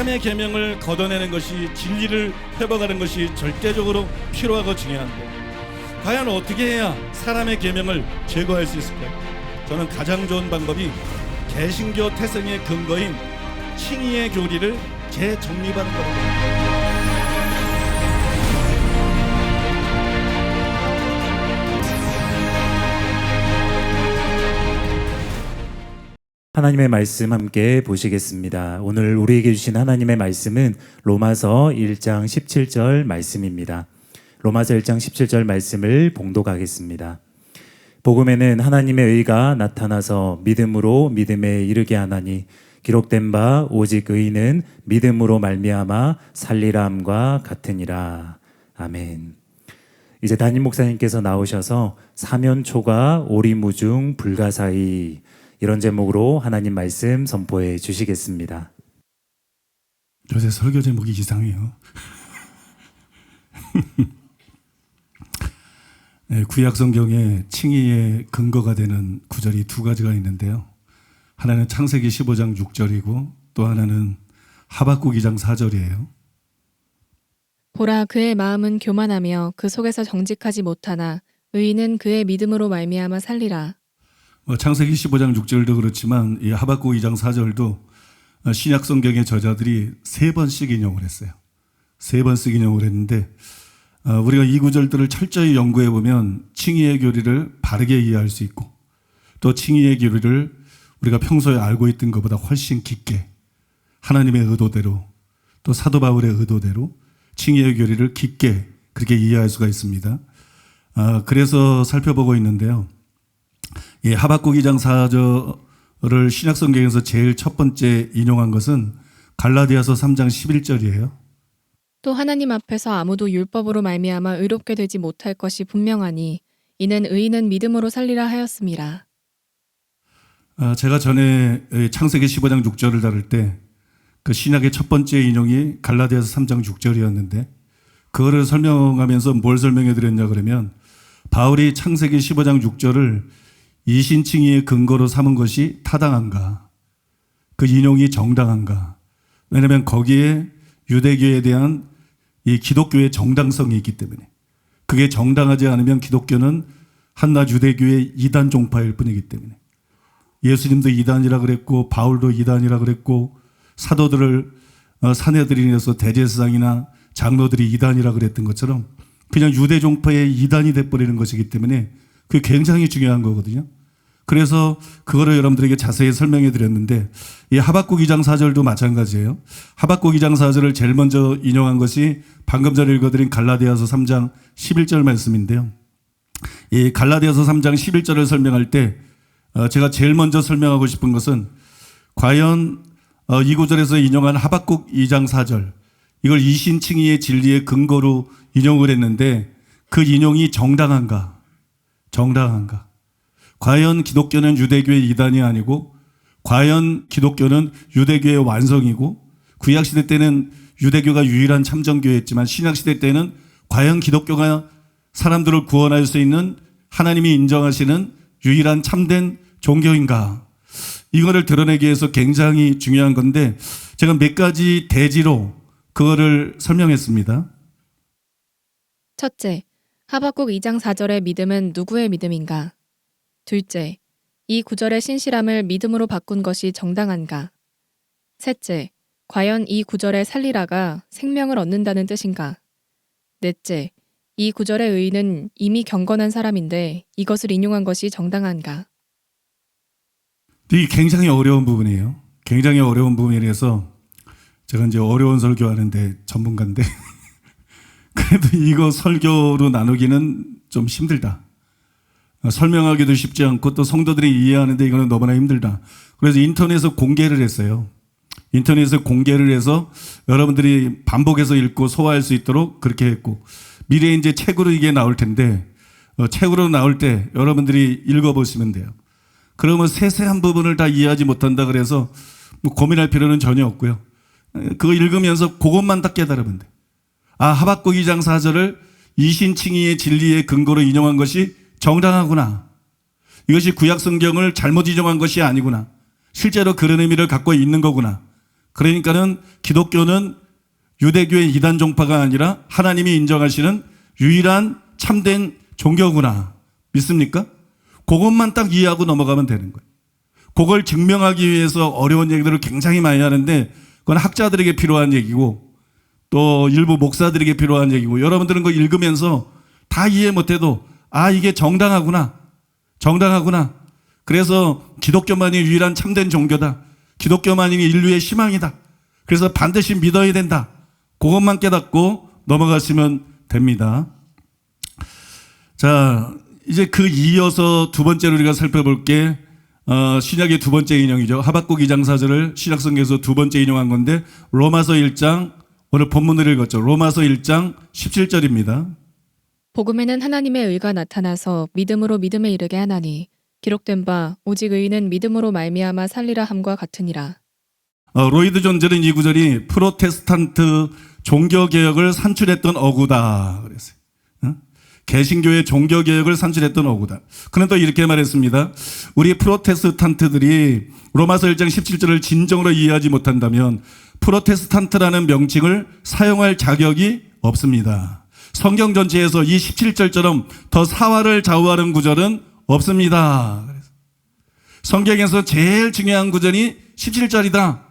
사람의 계명을 걷어내는 것이 진리를 회복하는 것이 절대적으로 필요하고 중요한데 과연 어떻게 해야 사람의 계명을 제거할 수 있을까요? 저는 가장 좋은 방법이 개신교 태생의 근거인 칭의의 교리를 재정립하는 겁니다. 하나님의 말씀 함께 보시겠습니다. 오늘 우리에게 주신 하나님의 말씀은 로마서 1장 17절 말씀입니다. 로마서 1장 17절 말씀을 봉독하겠습니다. 복음에는 하나님의 의가 나타나서 믿음으로 믿음에 이르게 하나니 기록된 바 오직 의인은 믿음으로 말미암아 살리라 함과 같으니라. 아멘. 이제 담임 목사님께서 나오셔서 사면초가 오리무중 불가사의 이런 제목으로 하나님 말씀 선포해 주시겠습니다. 요새 설교 제목이 이상해요. 네, 구약 성경에 칭의의 근거가 되는 구절이 두 가지가 있는데요. 하나는 창세기 15장 6절이고 또 하나는 하박국 2장 4절이에요. 보라, 그의 마음은 교만하며 그 속에서 정직하지 못하나 의인은 그의 믿음으로 말미암아 살리라. 창세기 15장 6절도 그렇지만 이 하박국 2장 4절도 신약 성경의 저자들이 3번씩 인용을 했어요. 3번씩 인용을 했는데 우리가 이 구절들을 철저히 연구해 보면 칭의의 교리를 바르게 이해할 수 있고 또 칭의의 교리를 우리가 평소에 알고 있던 것보다 훨씬 깊게 하나님의 의도대로 또 사도 바울의 의도대로 칭의의 교리를 깊게 그렇게 이해할 수가 있습니다. 그래서 살펴보고 있는데요. 이 하박국 2장 4절을 신약 성경에서 제일 첫 번째 인용한 것은 갈라디아서 3장 11절이에요. 또 하나님 앞에서 아무도 율법으로 말미암아 의롭게 되지 못할 것이 분명하니 이는 의인은 믿음으로 살리라 하였음이라. 제가 전에 창세기 15장 6절을 다룰 때 그 신약의 첫 번째 인용이 갈라디아서 3장 6절이었는데 그거를 설명하면서 뭘 설명해 드렸냐 그러면 바울이 창세기 15장 6절을 이신칭의의 근거로 삼은 것이 타당한가? 그 인용이 정당한가? 왜냐하면 거기에 유대교에 대한 이 기독교의 정당성이 있기 때문에 그게 정당하지 않으면 기독교는 한낱 유대교의 이단 종파일 뿐이기 때문에 예수님도 이단이라 그랬고 바울도 이단이라 그랬고 사도들을 사내들인에서 대제사장이나 장로들이 이단이라 그랬던 것처럼 그냥 유대 종파의 이단이 돼버리는 것이기 때문에 그게 굉장히 중요한 거거든요. 그래서 그거를 여러분들에게 자세히 설명해 드렸는데 이 하박국 2장 4절도 마찬가지예요. 하박국 2장 4절을 제일 먼저 인용한 것이 방금 전에 읽어드린 갈라디아서 3장 11절 말씀인데요. 이 갈라디아서 3장 11절을 설명할 때 제가 제일 먼저 설명하고 싶은 것은 과연 이 구절에서 인용한 하박국 2장 4절 이걸 이신칭의의 진리의 근거로 인용을 했는데 그 인용이 정당한가? 정당한가? 과연 기독교는 유대교의 이단이 아니고 과연 기독교는 유대교의 완성이고 구약시대 때는 유대교가 유일한 참정교였지만 신약시대 때는 과연 기독교가 사람들을 구원할 수 있는 하나님이 인정하시는 유일한 참된 종교인가? 이거를 드러내기 위해서 굉장히 중요한 건데 제가 몇 가지 대지로 그거를 설명했습니다. 첫째, 하박국 2장 4절의 믿음은 누구의 믿음인가? 둘째, 이 구절의 신실함을 믿음으로 바꾼 것이 정당한가? 셋째, 과연 이 구절의 살리라가 생명을 얻는다는 뜻인가? 넷째, 이 구절의 의인은 이미 경건한 사람인데 이것을 인용한 것이 정당한가? 이게 굉장히 어려운 부분이에요. 굉장히 어려운 부분이라서 제가 이제 어려운 설교하는데 전문가인데 그래도 이거 설교로 나누기는 좀 힘들다. 설명하기도 쉽지 않고 또 성도들이 이해하는데 이거는 너무나 힘들다. 그래서 인터넷에 공개를 했어요. 인터넷에 공개를 해서 여러분들이 반복해서 읽고 소화할 수 있도록 그렇게 했고 미래에 이제 책으로 이게 나올 텐데 책으로 나올 때 여러분들이 읽어보시면 돼요. 그러면 세세한 부분을 다 이해하지 못한다 그래서 뭐 고민할 필요는 전혀 없고요. 그거 읽으면서 그것만 딱 깨달으면 돼. 하박국 2장 4절을 이신칭의의 진리의 근거로 인용한 것이 정당하구나. 이것이 구약 성경을 잘못 인용한 것이 아니구나. 실제로 그런 의미를 갖고 있는 거구나. 그러니까는 기독교는 유대교의 이단 종파가 아니라 하나님이 인정하시는 유일한 참된 종교구나. 믿습니까? 그것만 딱 이해하고 넘어가면 되는 거예요. 그걸 증명하기 위해서 어려운 얘기들을 굉장히 많이 하는데 그건 학자들에게 필요한 얘기고 또 일부 목사들에게 필요한 얘기고 여러분들은 그거 읽으면서 다 이해 못해도 이게 정당하구나. 정당하구나. 그래서 기독교만이 유일한 참된 종교다. 기독교만이 인류의 희망이다. 그래서 반드시 믿어야 된다. 그것만 깨닫고 넘어가시면 됩니다. 자, 이제 그 이어서 두 번째로 우리가 살펴볼 게 신약의 두 번째 인용이죠. 하박국 2장 4절을 신약성경에서 두 번째 인용한 건데 로마서 1장 오늘 본문을 읽었죠. 로마서 1장 17절입니다. 복음에는 하나님의 의가 나타나서 믿음으로 믿음에 이르게 하나니 기록된 바 오직 의인은 믿음으로 말미암아 살리라 함과 같으니라. 로이드 존즈는 이 구절이 프로테스탄트 종교개혁을 산출했던 어구다 그랬어요. 개신교의 종교개혁을 산출했던 어구다. 그는 또 이렇게 말했습니다. 우리 프로테스탄트들이 로마서 1장 17절을 진정으로 이해하지 못한다면 프로테스탄트라는 명칭을 사용할 자격이 없습니다. 성경 전체에서 이 17절처럼 더 사화를 좌우하는 구절은 없습니다. 성경에서 제일 중요한 구절이 17절이다.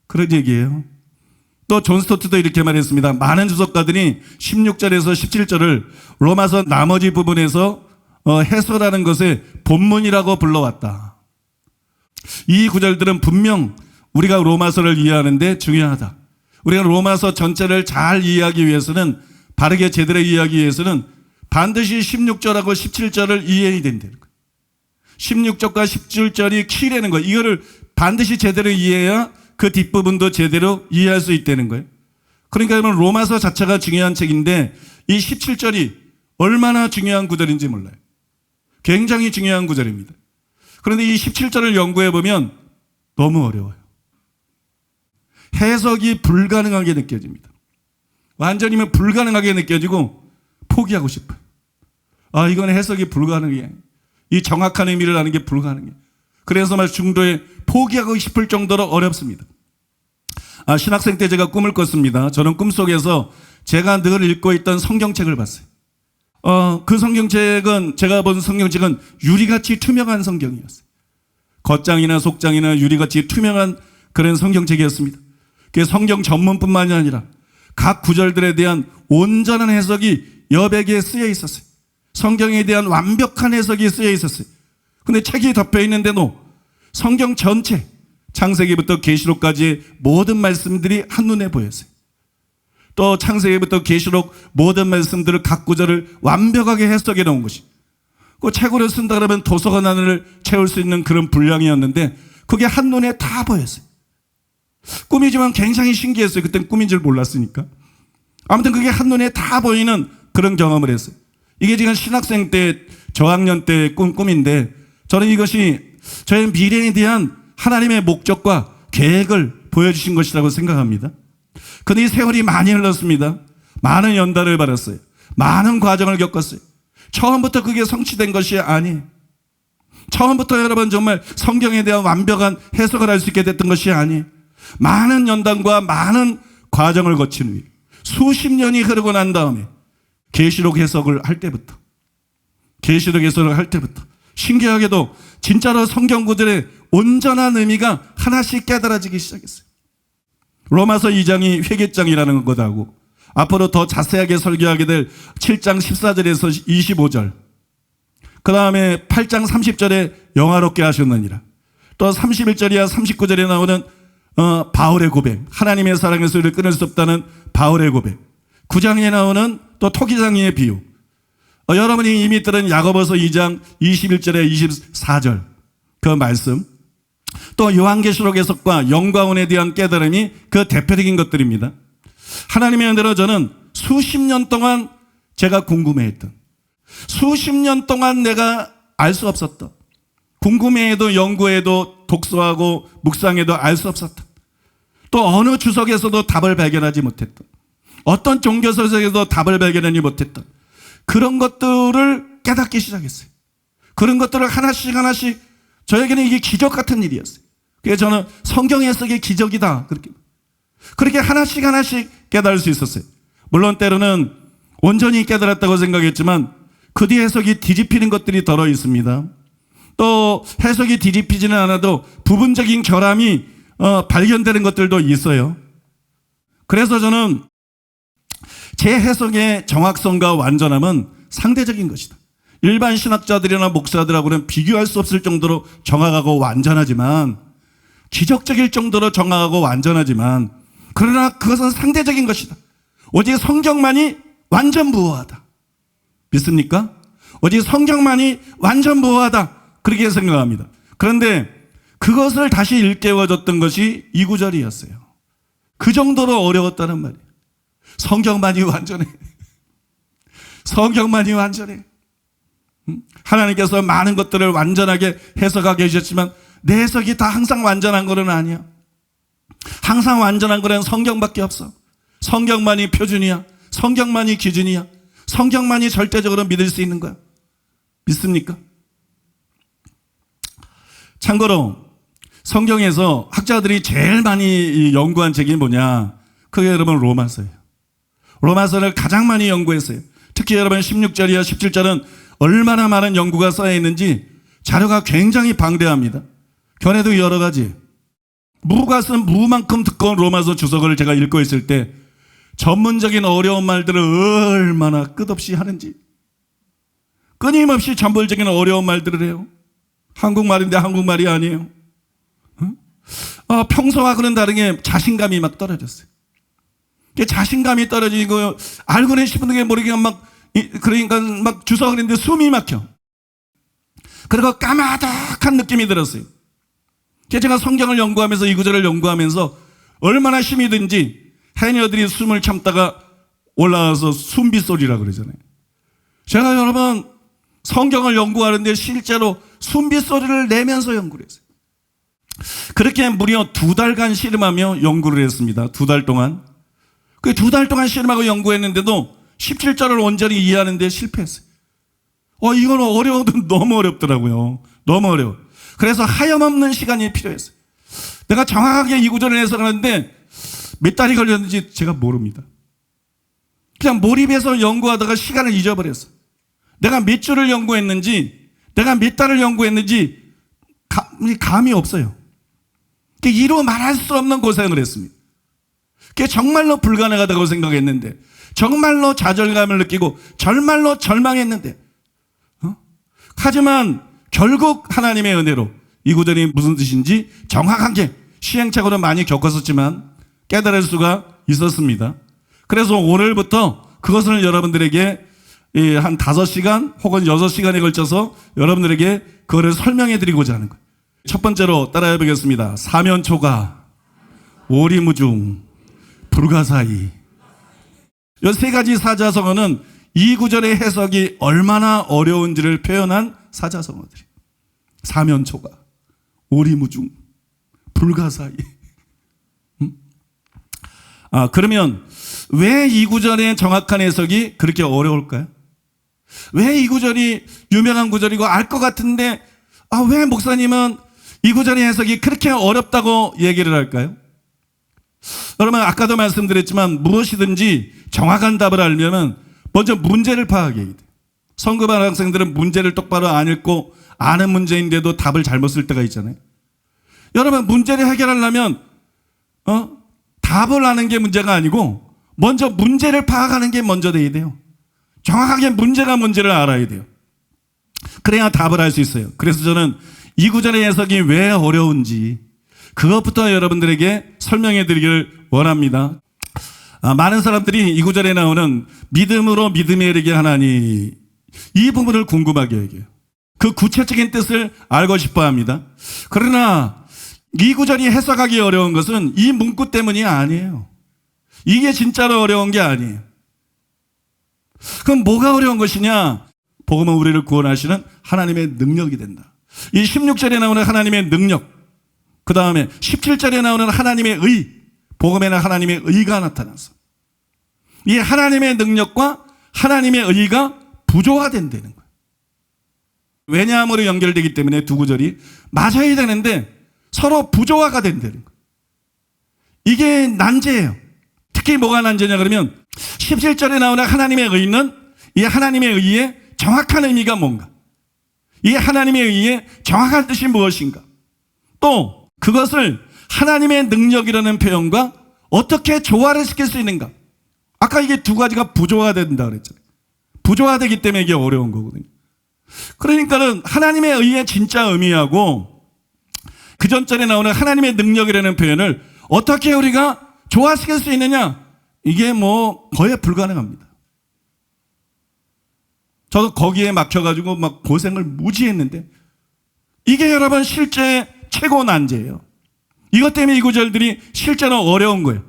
그런 얘기예요. 또 존 스토트도 이렇게 말했습니다. 많은 주석가들이 16절에서 17절을 로마서 나머지 부분에서 해설하는 것의 본문이라고 불러왔다. 이 구절들은 분명 우리가 로마서를 이해하는데 중요하다. 우리가 로마서 전체를 잘 이해하기 위해서는 바르게 제대로 이해하기 위해서는 반드시 16절하고 17절을 이해해야 된다는 거예요. 16절과 17절이 키라는 거예요. 이거를 반드시 제대로 이해해야 그 뒷부분도 제대로 이해할 수 있다는 거예요. 그러니까 여러분 로마서 자체가 중요한 책인데 이 17절이 얼마나 중요한 구절인지 몰라요. 굉장히 중요한 구절입니다. 그런데 이 17절을 연구해 보면 너무 어려워요. 해석이 불가능하게 느껴집니다. 완전히면 불가능하게 느껴지고 포기하고 싶어요. 이건 해석이 불가능해. 이 정확한 의미를 아는 게 불가능해. 그래서 말 중도에 포기하고 싶을 정도로 어렵습니다. 신학생 때 제가 꿈을 꿨습니다. 저는 꿈속에서 제가 늘 읽고 있던 성경책을 봤어요. 그 성경책은 제가 본 성경책은 유리같이 투명한 성경이었어요. 겉장이나 속장이나 유리같이 투명한 그런 성경책이었습니다. 그게 성경 전문뿐만이 아니라 각 구절들에 대한 온전한 해석이 여러 개에 쓰여 있었어요. 성경에 대한 완벽한 해석이 쓰여 있었어요. 근데 책이 덮여 있는데도 성경 전체 창세기부터 계시록까지의 모든 말씀들이 한눈에 보였어요. 또 창세기부터 계시록 모든 말씀들을 각 구절을 완벽하게 해석해 놓은 것이 그 책으로 쓴다 그러면 도서관 안을 채울 수 있는 그런 분량이었는데 그게 한눈에 다 보였어요. 꿈이지만 굉장히 신기했어요. 그땐 꿈인 줄 몰랐으니까. 아무튼 그게 한눈에 다 보이는 그런 경험을 했어요. 이게 지금 신학생 때 저학년 때 꿈인데 저는 이것이 저의 미래에 대한 하나님의 목적과 계획을 보여주신 것이라고 생각합니다. 그런데 이 세월이 많이 흘렀습니다. 많은 연단을 받았어요. 많은 과정을 겪었어요. 처음부터 그게 성취된 것이 아니에요. 처음부터 여러분 정말 성경에 대한 완벽한 해석을 할 수 있게 됐던 것이 아니에요. 많은 연단과 많은 과정을 거친 후에 수십 년이 흐르고 난 다음에 계시록 해석을 할 때부터 신기하게도 진짜로 성경 구절의 온전한 의미가 하나씩 깨달아지기 시작했어요. 로마서 2장이 회개장이라는 것하고 앞으로 더 자세하게 설교하게 될 7장 14절에서 25절 그 다음에 8장 30절에 영화롭게 하셨느니라 또 31절이야 39절에 나오는 바울의 고백 하나님의 사랑의 소리를 끊을 수 없다는 바울의 고백 9장에 나오는 또 토기장이의 비유 여러분이 이미 들은 야고보서 2장 21절에 24절 그 말씀 또 요한계시록 해석과 영광원에 대한 깨달음이 그 대표적인 것들입니다. 하나님의 은혜로 저는 수십 년 동안 제가 궁금해했던 수십 년 동안 내가 알 수 없었던 궁금해해도 연구해도 독서하고 묵상해도 알 수 없었던 또 어느 주석에서도 답을 발견하지 못했던 어떤 종교서적에도 답을 발견하지 못했던 그런 것들을 깨닫기 시작했어요. 그런 것들을 하나씩 저에게는 이게 기적 같은 일이었어요. 그래서 저는 성경 해석이 기적이다. 그렇게 그렇게 하나씩 하나씩 깨달을 수 있었어요. 물론 때로는 온전히 깨달았다고 생각했지만 그 뒤에 해석이 뒤집히는 것들이 덜어 있습니다. 또 해석이 뒤집히지는 않아도 부분적인 결함이 발견되는 것들도 있어요. 그래서 저는 제 해석의 정확성과 완전함은 상대적인 것이다. 일반 신학자들이나 목사들하고는 비교할 수 없을 정도로 정확하고 완전하지만, 기적적일 정도로 정확하고 완전하지만, 그러나 그것은 상대적인 것이다. 오직 성경만이 완전무효하다. 믿습니까? 오직 성경만이 완전무효하다. 그렇게 생각합니다. 그런데 그것을 다시 일깨워줬던 것이 이 구절이었어요. 그 정도로 어려웠다는 말이에요. 성경만이 완전해. 성경만이 완전해. 하나님께서 많은 것들을 완전하게 해석하게 해주셨지만 내 해석이 다 항상 완전한 것은 아니야. 항상 완전한 것은 성경밖에 없어. 성경만이 표준이야. 성경만이 기준이야. 성경만이 절대적으로 믿을 수 있는 거야. 믿습니까? 참고로 성경에서 학자들이 제일 많이 연구한 책이 뭐냐? 그게 여러분 로마서예요. 로마서를 가장 많이 연구했어요. 특히 여러분 16절이야 17절은 얼마나 많은 연구가 쌓여 있는지 자료가 굉장히 방대합니다. 견해도 여러 가지. 무가 쓴 무만큼 두꺼운 로마서 주석을 제가 읽고 있을 때 전문적인 어려운 말들을 얼마나 끝없이 하는지, 끊임없이 전문적인 어려운 말들을 해요. 한국말인데 한국말이 아니에요. 평소와는 다르게 자신감이 막 떨어졌어요. 자신감이 떨어지고 알고는 싶은 게 모르게 그러니까 막 주석을 했는데 숨이 막혀. 그리고 까마득한 느낌이 들었어요. 제가 성경을 연구하면서 이 구절을 연구하면서 얼마나 힘이 든지 해녀들이 숨을 참다가 올라와서 숨빗소리라고 그러잖아요. 제가 여러분 성경을 연구하는데 실제로 숨빗소리를 내면서 연구를 했어요. 그렇게 무려 2달간 씨름하며 연구를 했습니다. 2달 동안. 그 2달 동안 씨름하고 연구했는데도 17절을 온전히 이해하는데 실패했어요. 이건 어려워도 너무 어렵더라고요. 너무 어려워. 그래서 하염없는 시간이 필요했어요. 내가 정확하게 이 구절을 해석하는데 몇 달이 걸렸는지 제가 모릅니다. 그냥 몰입해서 연구하다가 시간을 잊어버렸어요. 내가 몇 주를 연구했는지, 내가 몇 달을 연구했는지 감이 없어요. 이루 말할 수 없는 고생을 했습니다. 그게 정말로 불가능하다고 생각했는데, 정말로 좌절감을 느끼고 정말로 절망했는데, 하지만 결국 하나님의 은혜로 이 구절이 무슨 뜻인지 정확하게 시행착오를 많이 겪었었지만 깨달을 수가 있었습니다. 그래서 오늘부터 그것을 여러분들에게 한 5시간 혹은 6시간에 걸쳐서 여러분들에게 그거를 설명해 드리고자 하는 거예요. 첫 번째로 따라해 보겠습니다. 사면초가, 오리무중, 불가사의. 이 3가지 사자성어는 이 구절의 해석이 얼마나 어려운지를 표현한 사자성어들이. 사면초가, 오리무중, 불가사의. 그러면 왜 이 구절의 정확한 해석이 그렇게 어려울까요? 왜 이 구절이 유명한 구절이고 알 것 같은데 왜 목사님은 이 구절의 해석이 그렇게 어렵다고 얘기를 할까요? 여러분 아까도 말씀드렸지만 무엇이든지 정확한 답을 알려면 먼저 문제를 파악해야 돼요. 성급한 학생들은 문제를 똑바로 안 읽고 아는 문제인데도 답을 잘못 쓸 때가 있잖아요. 여러분 문제를 해결하려면 답을 아는 게 문제가 아니고 먼저 문제를 파악하는 게 먼저 돼야 돼요. 정확하게 문제가 뭔지를 알아야 돼요. 그래야 답을 할 수 있어요. 그래서 저는 이 구절의 해석이 왜 어려운지 그것부터 여러분들에게 설명해 드리기를 원합니다. 많은 사람들이 이 구절에 나오는 믿음으로 믿음에 이르게 하나니 이 부분을 궁금하게 여겨요. 그 구체적인 뜻을 알고 싶어 합니다. 그러나 이 구절이 해석하기 어려운 것은 이 문구 때문이 아니에요. 이게 진짜로 어려운 게 아니에요. 그럼 뭐가 어려운 것이냐? 복음은 우리를 구원하시는 하나님의 능력이 된다. 이 16절에 나오는 하나님의 능력, 그 다음에 17절에 나오는 하나님의 의, 복음에는 하나님의 의가 나타나서 이 하나님의 능력과 하나님의 의가 부조화된다는 거예요. 왜냐함으로 연결되기 때문에 두 구절이 맞아야 되는데 서로 부조화가 된다는 거예요. 이게 난제예요. 특히 뭐가 난제냐 그러면 17절에 나오는 하나님의 의는 이 하나님의 의의 정확한 의미가 뭔가? 이 하나님의 의의 정확한 뜻이 무엇인가? 또 그것을 하나님의 능력이라는 표현과 어떻게 조화를 시킬 수 있는가? 아까 이게 두 가지가 부조화가 된다 그랬잖아요. 부조화되기 때문에 이게 어려운 거거든요. 그러니까는 하나님의 의의 진짜 의미하고 그 전절에 나오는 하나님의 능력이라는 표현을 어떻게 우리가 조화시킬 수 있느냐? 이게 뭐 거의 불가능합니다. 저도 거기에 막혀가지고 막 고생을 무지 했는데 이게 여러분 실제 최고 난제예요. 이것 때문에 이 구절들이 실제로 어려운 거예요.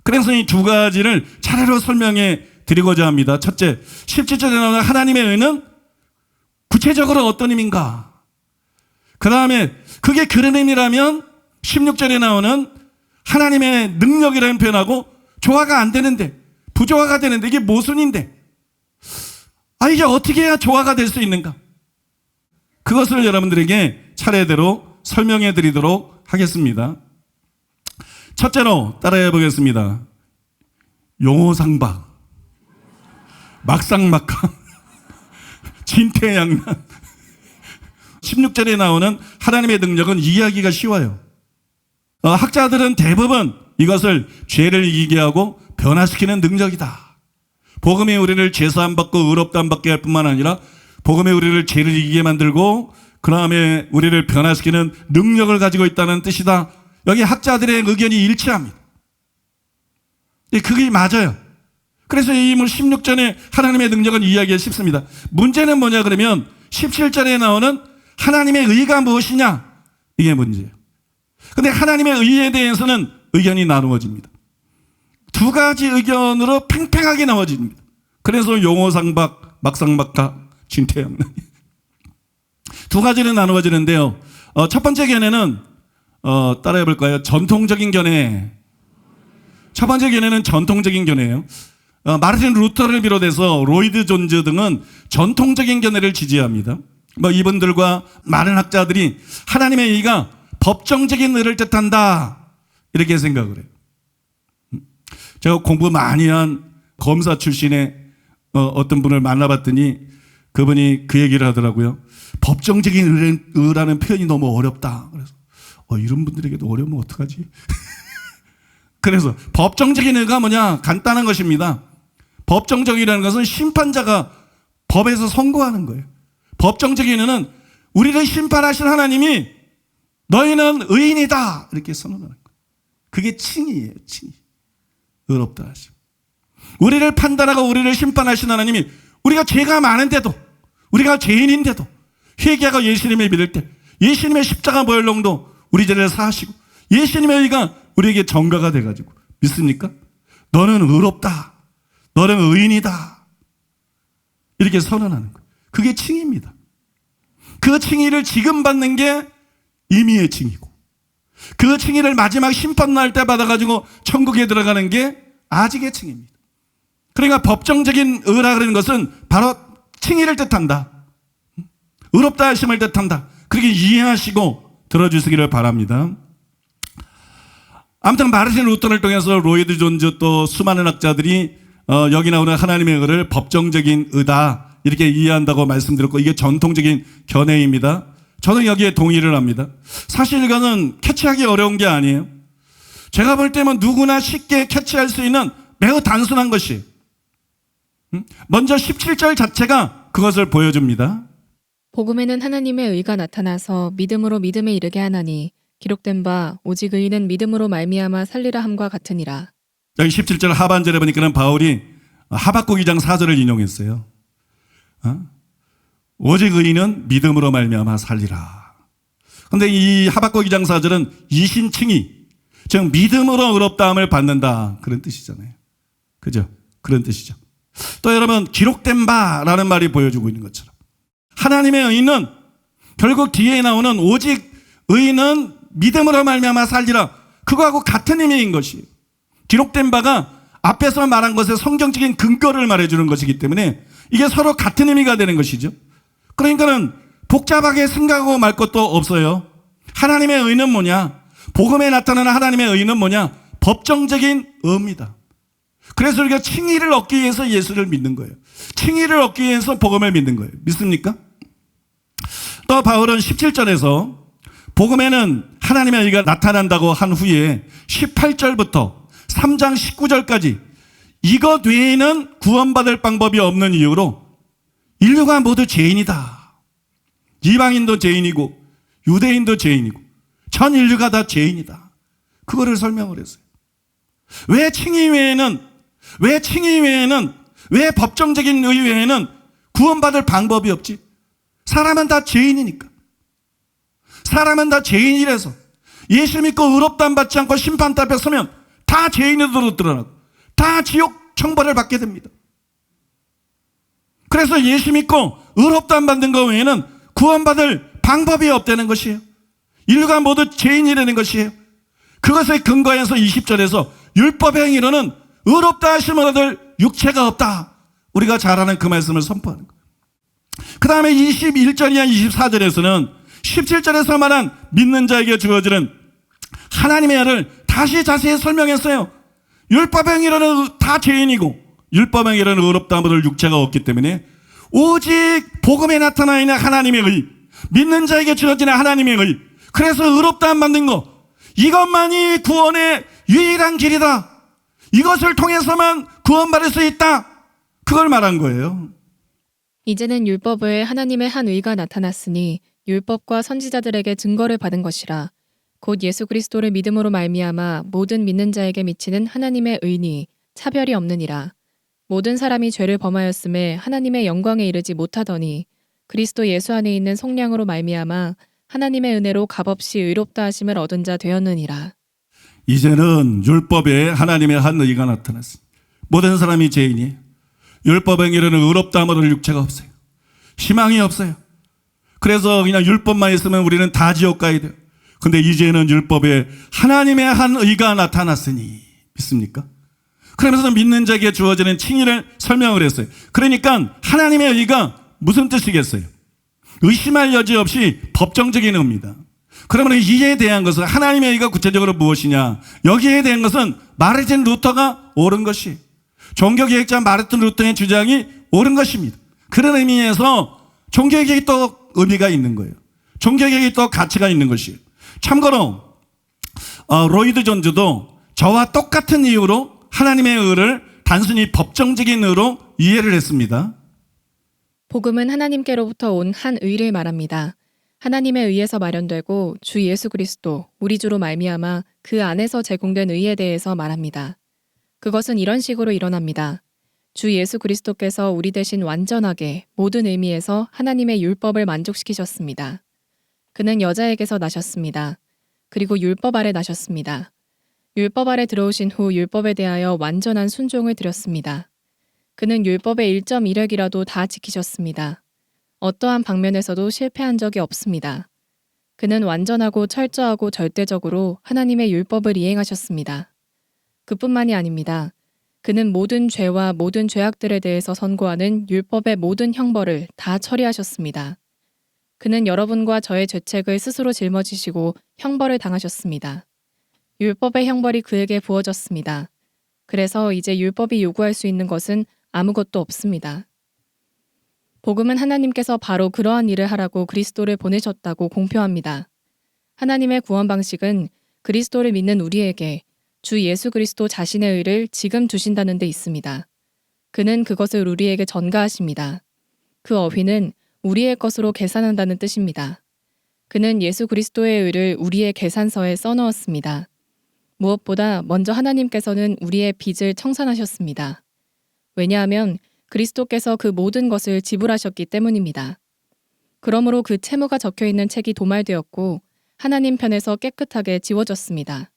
그래서 이 두 가지를 차례로 설명해 드리고자 합니다. 첫째, 17절에 나오는 하나님의 의는 구체적으로 어떤 의미인가? 그 다음에 그게 그런 의미라면 16절에 나오는 하나님의 능력이라는 표현하고 조화가 안 되는데, 부조화가 되는데 이게 모순인데 이게 어떻게 해야 조화가 될 수 있는가? 그것을 여러분들에게 차례대로 설명해 드리도록 하겠습니다. 첫째로 따라해 보겠습니다. 용호상박, 막상막하, 진퇴양난. 16절에 나오는 하나님의 능력은 이해하기가 쉬워요. 학자들은 대부분 이것을 죄를 이기게 하고 변화시키는 능력이다. 복음이 우리를 죄사함 받고 의롭다 안 받게 할 뿐만 아니라 복음이 우리를 죄를 이기게 만들고 그 다음에 우리를 변화시키는 능력을 가지고 있다는 뜻이다. 여기 학자들의 의견이 일치합니다. 그게 맞아요. 그래서 이 16절에 하나님의 능력은 이해하기가 쉽습니다. 문제는 뭐냐 그러면 17절에 나오는 하나님의 의가 무엇이냐? 이게 문제예요. 근데 하나님의 의에 대해서는 의견이 나누어집니다. 두 가지 의견으로 팽팽하게 나눠집니다. 그래서 용호상박, 막상막하, 진퇴양난. 두 가지로 나누어지는데요. 첫 번째 견해는 따라해 볼까요? 전통적인 견해. 첫 번째 견해는 전통적인 견해예요. 마르틴 루터를 비롯해서 로이드 존즈 등은 전통적인 견해를 지지합니다. 이분들과 많은 학자들이 하나님의 의가 법정적인 의를 뜻한다 이렇게 생각을 해요. 제가 공부 많이 한 검사 출신의 어떤 분을 만나봤더니 그분이 그 얘기를 하더라고요. 법정적인 의라는 표현이 너무 어렵다. 그래서 이런 분들에게도 어려우면 어떡하지? 그래서 법정적인 의가 뭐냐? 간단한 것입니다. 법정적이라는 것은 심판자가 법에서 선고하는 거예요. 법정적인 의는 우리를 심판하신 하나님이 너희는 의인이다 이렇게 선언하는 거예요. 그게 칭의예요. 칭의. 의롭다 하심. 우리를 판단하고 우리를 심판하신 하나님이 우리가 죄가 많은데도 우리가 죄인인데도 회개하고 예수님을 믿을 때 예수님의 십자가 보혈롱도 우리 죄를 사하시고 예수님의 의가 우리에게 전가가 돼가지고 믿습니까? 너는 의롭다. 너는 의인이다. 이렇게 선언하는 거예요. 그게 칭의입니다. 그 칭의를 지금 받는 게 임의의 칭의고 그 칭의를 마지막 심판날 때 받아가지고 천국에 들어가는 게 아직의 칭의입니다. 그러니까 법정적인 의라 그러는 것은 바로 칭의를 뜻한다. 의롭다 하심을 뜻한다. 그렇게 이해하시고 들어주시기를 바랍니다. 아무튼 마르틴 루터를 통해서 로이드 존즈 또 수많은 학자들이 여기 나오는 하나님의 의를 법정적인 의다 이렇게 이해한다고 말씀드렸고 이게 전통적인 견해입니다. 저는 여기에 동의를 합니다. 사실 이거는 캐치하기 어려운 게 아니에요. 제가 볼 때면 누구나 쉽게 캐치할 수 있는 매우 단순한 것이 먼저 17절 자체가 그것을 보여줍니다. 복음에는 하나님의 의가 나타나서 믿음으로 믿음에 이르게 하나니 기록된 바 오직 의인은 믿음으로 말미암아 살리라 함과 같으니라. 여기 17절 하반절에 보니까는 바울이 하박국 2장 4절을 인용했어요. 오직 의인은 믿음으로 말미암아 살리라. 그런데 이 하박국 2장 4절은 이신칭의, 즉 믿음으로 의롭다함을 받는다 그런 뜻이잖아요. 그죠? 그런 뜻이죠. 또 여러분 기록된 바라는 말이 보여주고 있는 것처럼 하나님의 의인은 결국 뒤에 나오는 오직 의인은 믿음으로 말미암아 살리라 그거하고 같은 의미인 것이에요. 기록된 바가 앞에서 말한 것의 성경적인 근거를 말해주는 것이기 때문에 이게 서로 같은 의미가 되는 것이죠. 그러니까는 복잡하게 생각하고 말 것도 없어요. 하나님의 의는 뭐냐? 복음에 나타나는 하나님의 의는 뭐냐? 법정적인 의입니다. 그래서 우리가 칭의를 얻기 위해서 예수를 믿는 거예요. 칭의를 얻기 위해서 복음을 믿는 거예요. 믿습니까? 또 바울은 17절에서 복음에는 하나님의 의가 나타난다고 한 후에 18절부터 3장 19절까지 이것 외에는 구원받을 방법이 없는 이유로 인류가 모두 죄인이다. 이방인도 죄인이고 유대인도 죄인이고 전 인류가 다 죄인이다. 그거를 설명을 했어요. 왜 칭의 외에는 왜 법정적인 의 외에는 구원받을 방법이 없지? 사람은 다 죄인이니까. 사람은 다 죄인이라서 예수 믿고 의롭다함 받지 않고 심판대 앞에 서면 다 죄인으로 드러나고 다 지옥 형벌을 받게 됩니다. 그래서 예수 믿고 의롭다함 받는 것 외에는 구원받을 방법이 없다는 것이에요. 인류가 모두 죄인이라는 것이에요. 그것에 근거해서 20절에서 율법의 행위로는 의롭다 하심을 얻을 육체가 없다. 우리가 잘 아는 그 말씀을 선포하는 거예요. 그 다음에 21절이나 24절에서는 17절에서 말한 믿는 자에게 주어지는 하나님의 의를 다시 자세히 설명했어요. 율법의 행위로는 다 죄인이고 율법의 행위로는 의롭다 함을 얻을 육체가 없기 때문에 오직 복음에 나타나 있는 하나님의 의, 믿는 자에게 주어지는 하나님의 의, 그래서 의롭다 함 받는 것, 이것만이 구원의 유일한 길이다. 이것을 통해서만 구원받을 수 있다. 그걸 말한 거예요. 이제는 율법 외에 하나님의 한 의가 나타났으니 율법과 선지자들에게 증거를 받은 것이라. 곧 예수 그리스도를 믿음으로 말미암아 모든 믿는 자에게 미치는 하나님의 의니 차별이 없느니라. 모든 사람이 죄를 범하였음에 하나님의 영광에 이르지 못하더니 그리스도 예수 안에 있는 성령으로 말미암아 하나님의 은혜로 값없이 의롭다 하심을 얻은 자 되었느니라. 이제는 율법에 하나님의 한 의가 나타났습니다. 모든 사람이 죄인이에요. 율법 행위로는 의롭다 함을 얻을 육체가 없어요. 희망이 없어요. 그래서 그냥 율법만 있으면 우리는 다 지옥 가야 돼요. 근데 이제는 율법에 하나님의 한 의가 나타났으니 믿습니까? 그러면서 믿는 자에게 주어지는 칭의를 설명을 했어요. 그러니까 하나님의 의가 무슨 뜻이겠어요? 의심할 여지 없이 법정적인 의입니다. 그러면 이에 대한 것은 하나님의 의가 구체적으로 무엇이냐? 여기에 대한 것은 마르틴 루터가 옳은 것이, 종교개혁자 마르틴 루터의 주장이 옳은 것입니다. 그런 의미에서 종교개혁이 또 의미가 있는 거예요. 종교개혁이 또 가치가 있는 것이에요. 참고로 로이드 존즈도 저와 똑같은 이유로 하나님의 의를 단순히 법정적인 의로 이해를 했습니다. 복음은 하나님께로부터 온 한 의를 말합니다. 하나님의 의에서 마련되고 주 예수 그리스도 우리 주로 말미암아 그 안에서 제공된 의에 대해서 말합니다. 그것은 이런 식으로 일어납니다. 주 예수 그리스도께서 우리 대신 완전하게 모든 의미에서 하나님의 율법을 만족시키셨습니다. 그는 여자에게서 나셨습니다. 그리고 율법 아래 나셨습니다. 율법 아래 들어오신 후 율법에 대하여 완전한 순종을 드렸습니다. 그는 율법의 1.1획이라도 다 지키셨습니다. 어떠한 방면에서도 실패한 적이 없습니다. 그는 완전하고 철저하고 절대적으로 하나님의 율법을 이행하셨습니다. 그뿐만이 아닙니다. 그는 모든 죄와 모든 죄악들에 대해서 선고하는 율법의 모든 형벌을 다 처리하셨습니다. 그는 여러분과 저의 죄책을 스스로 짊어지시고 형벌을 당하셨습니다. 율법의 형벌이 그에게 부어졌습니다. 그래서 이제 율법이 요구할 수 있는 것은 아무것도 없습니다. 복음은 하나님께서 바로 그러한 일을 하라고 그리스도를 보내셨다고 공표합니다. 하나님의 구원 방식은 그리스도를 믿는 우리에게 주 예수 그리스도 자신의 의를 지금 두신다는 데 있습니다. 그는 그것을 우리에게 전가하십니다. 그 어휘는 우리의 것으로 계산한다는 뜻입니다. 그는 예수 그리스도의 의를 우리의 계산서에 써넣었습니다. 무엇보다 먼저 하나님께서는 우리의 빚을 청산하셨습니다. 왜냐하면 그리스도께서 그 모든 것을 지불하셨기 때문입니다. 그러므로 그 채무가 적혀있는 책이 도말되었고 하나님 편에서 깨끗하게 지워졌습니다.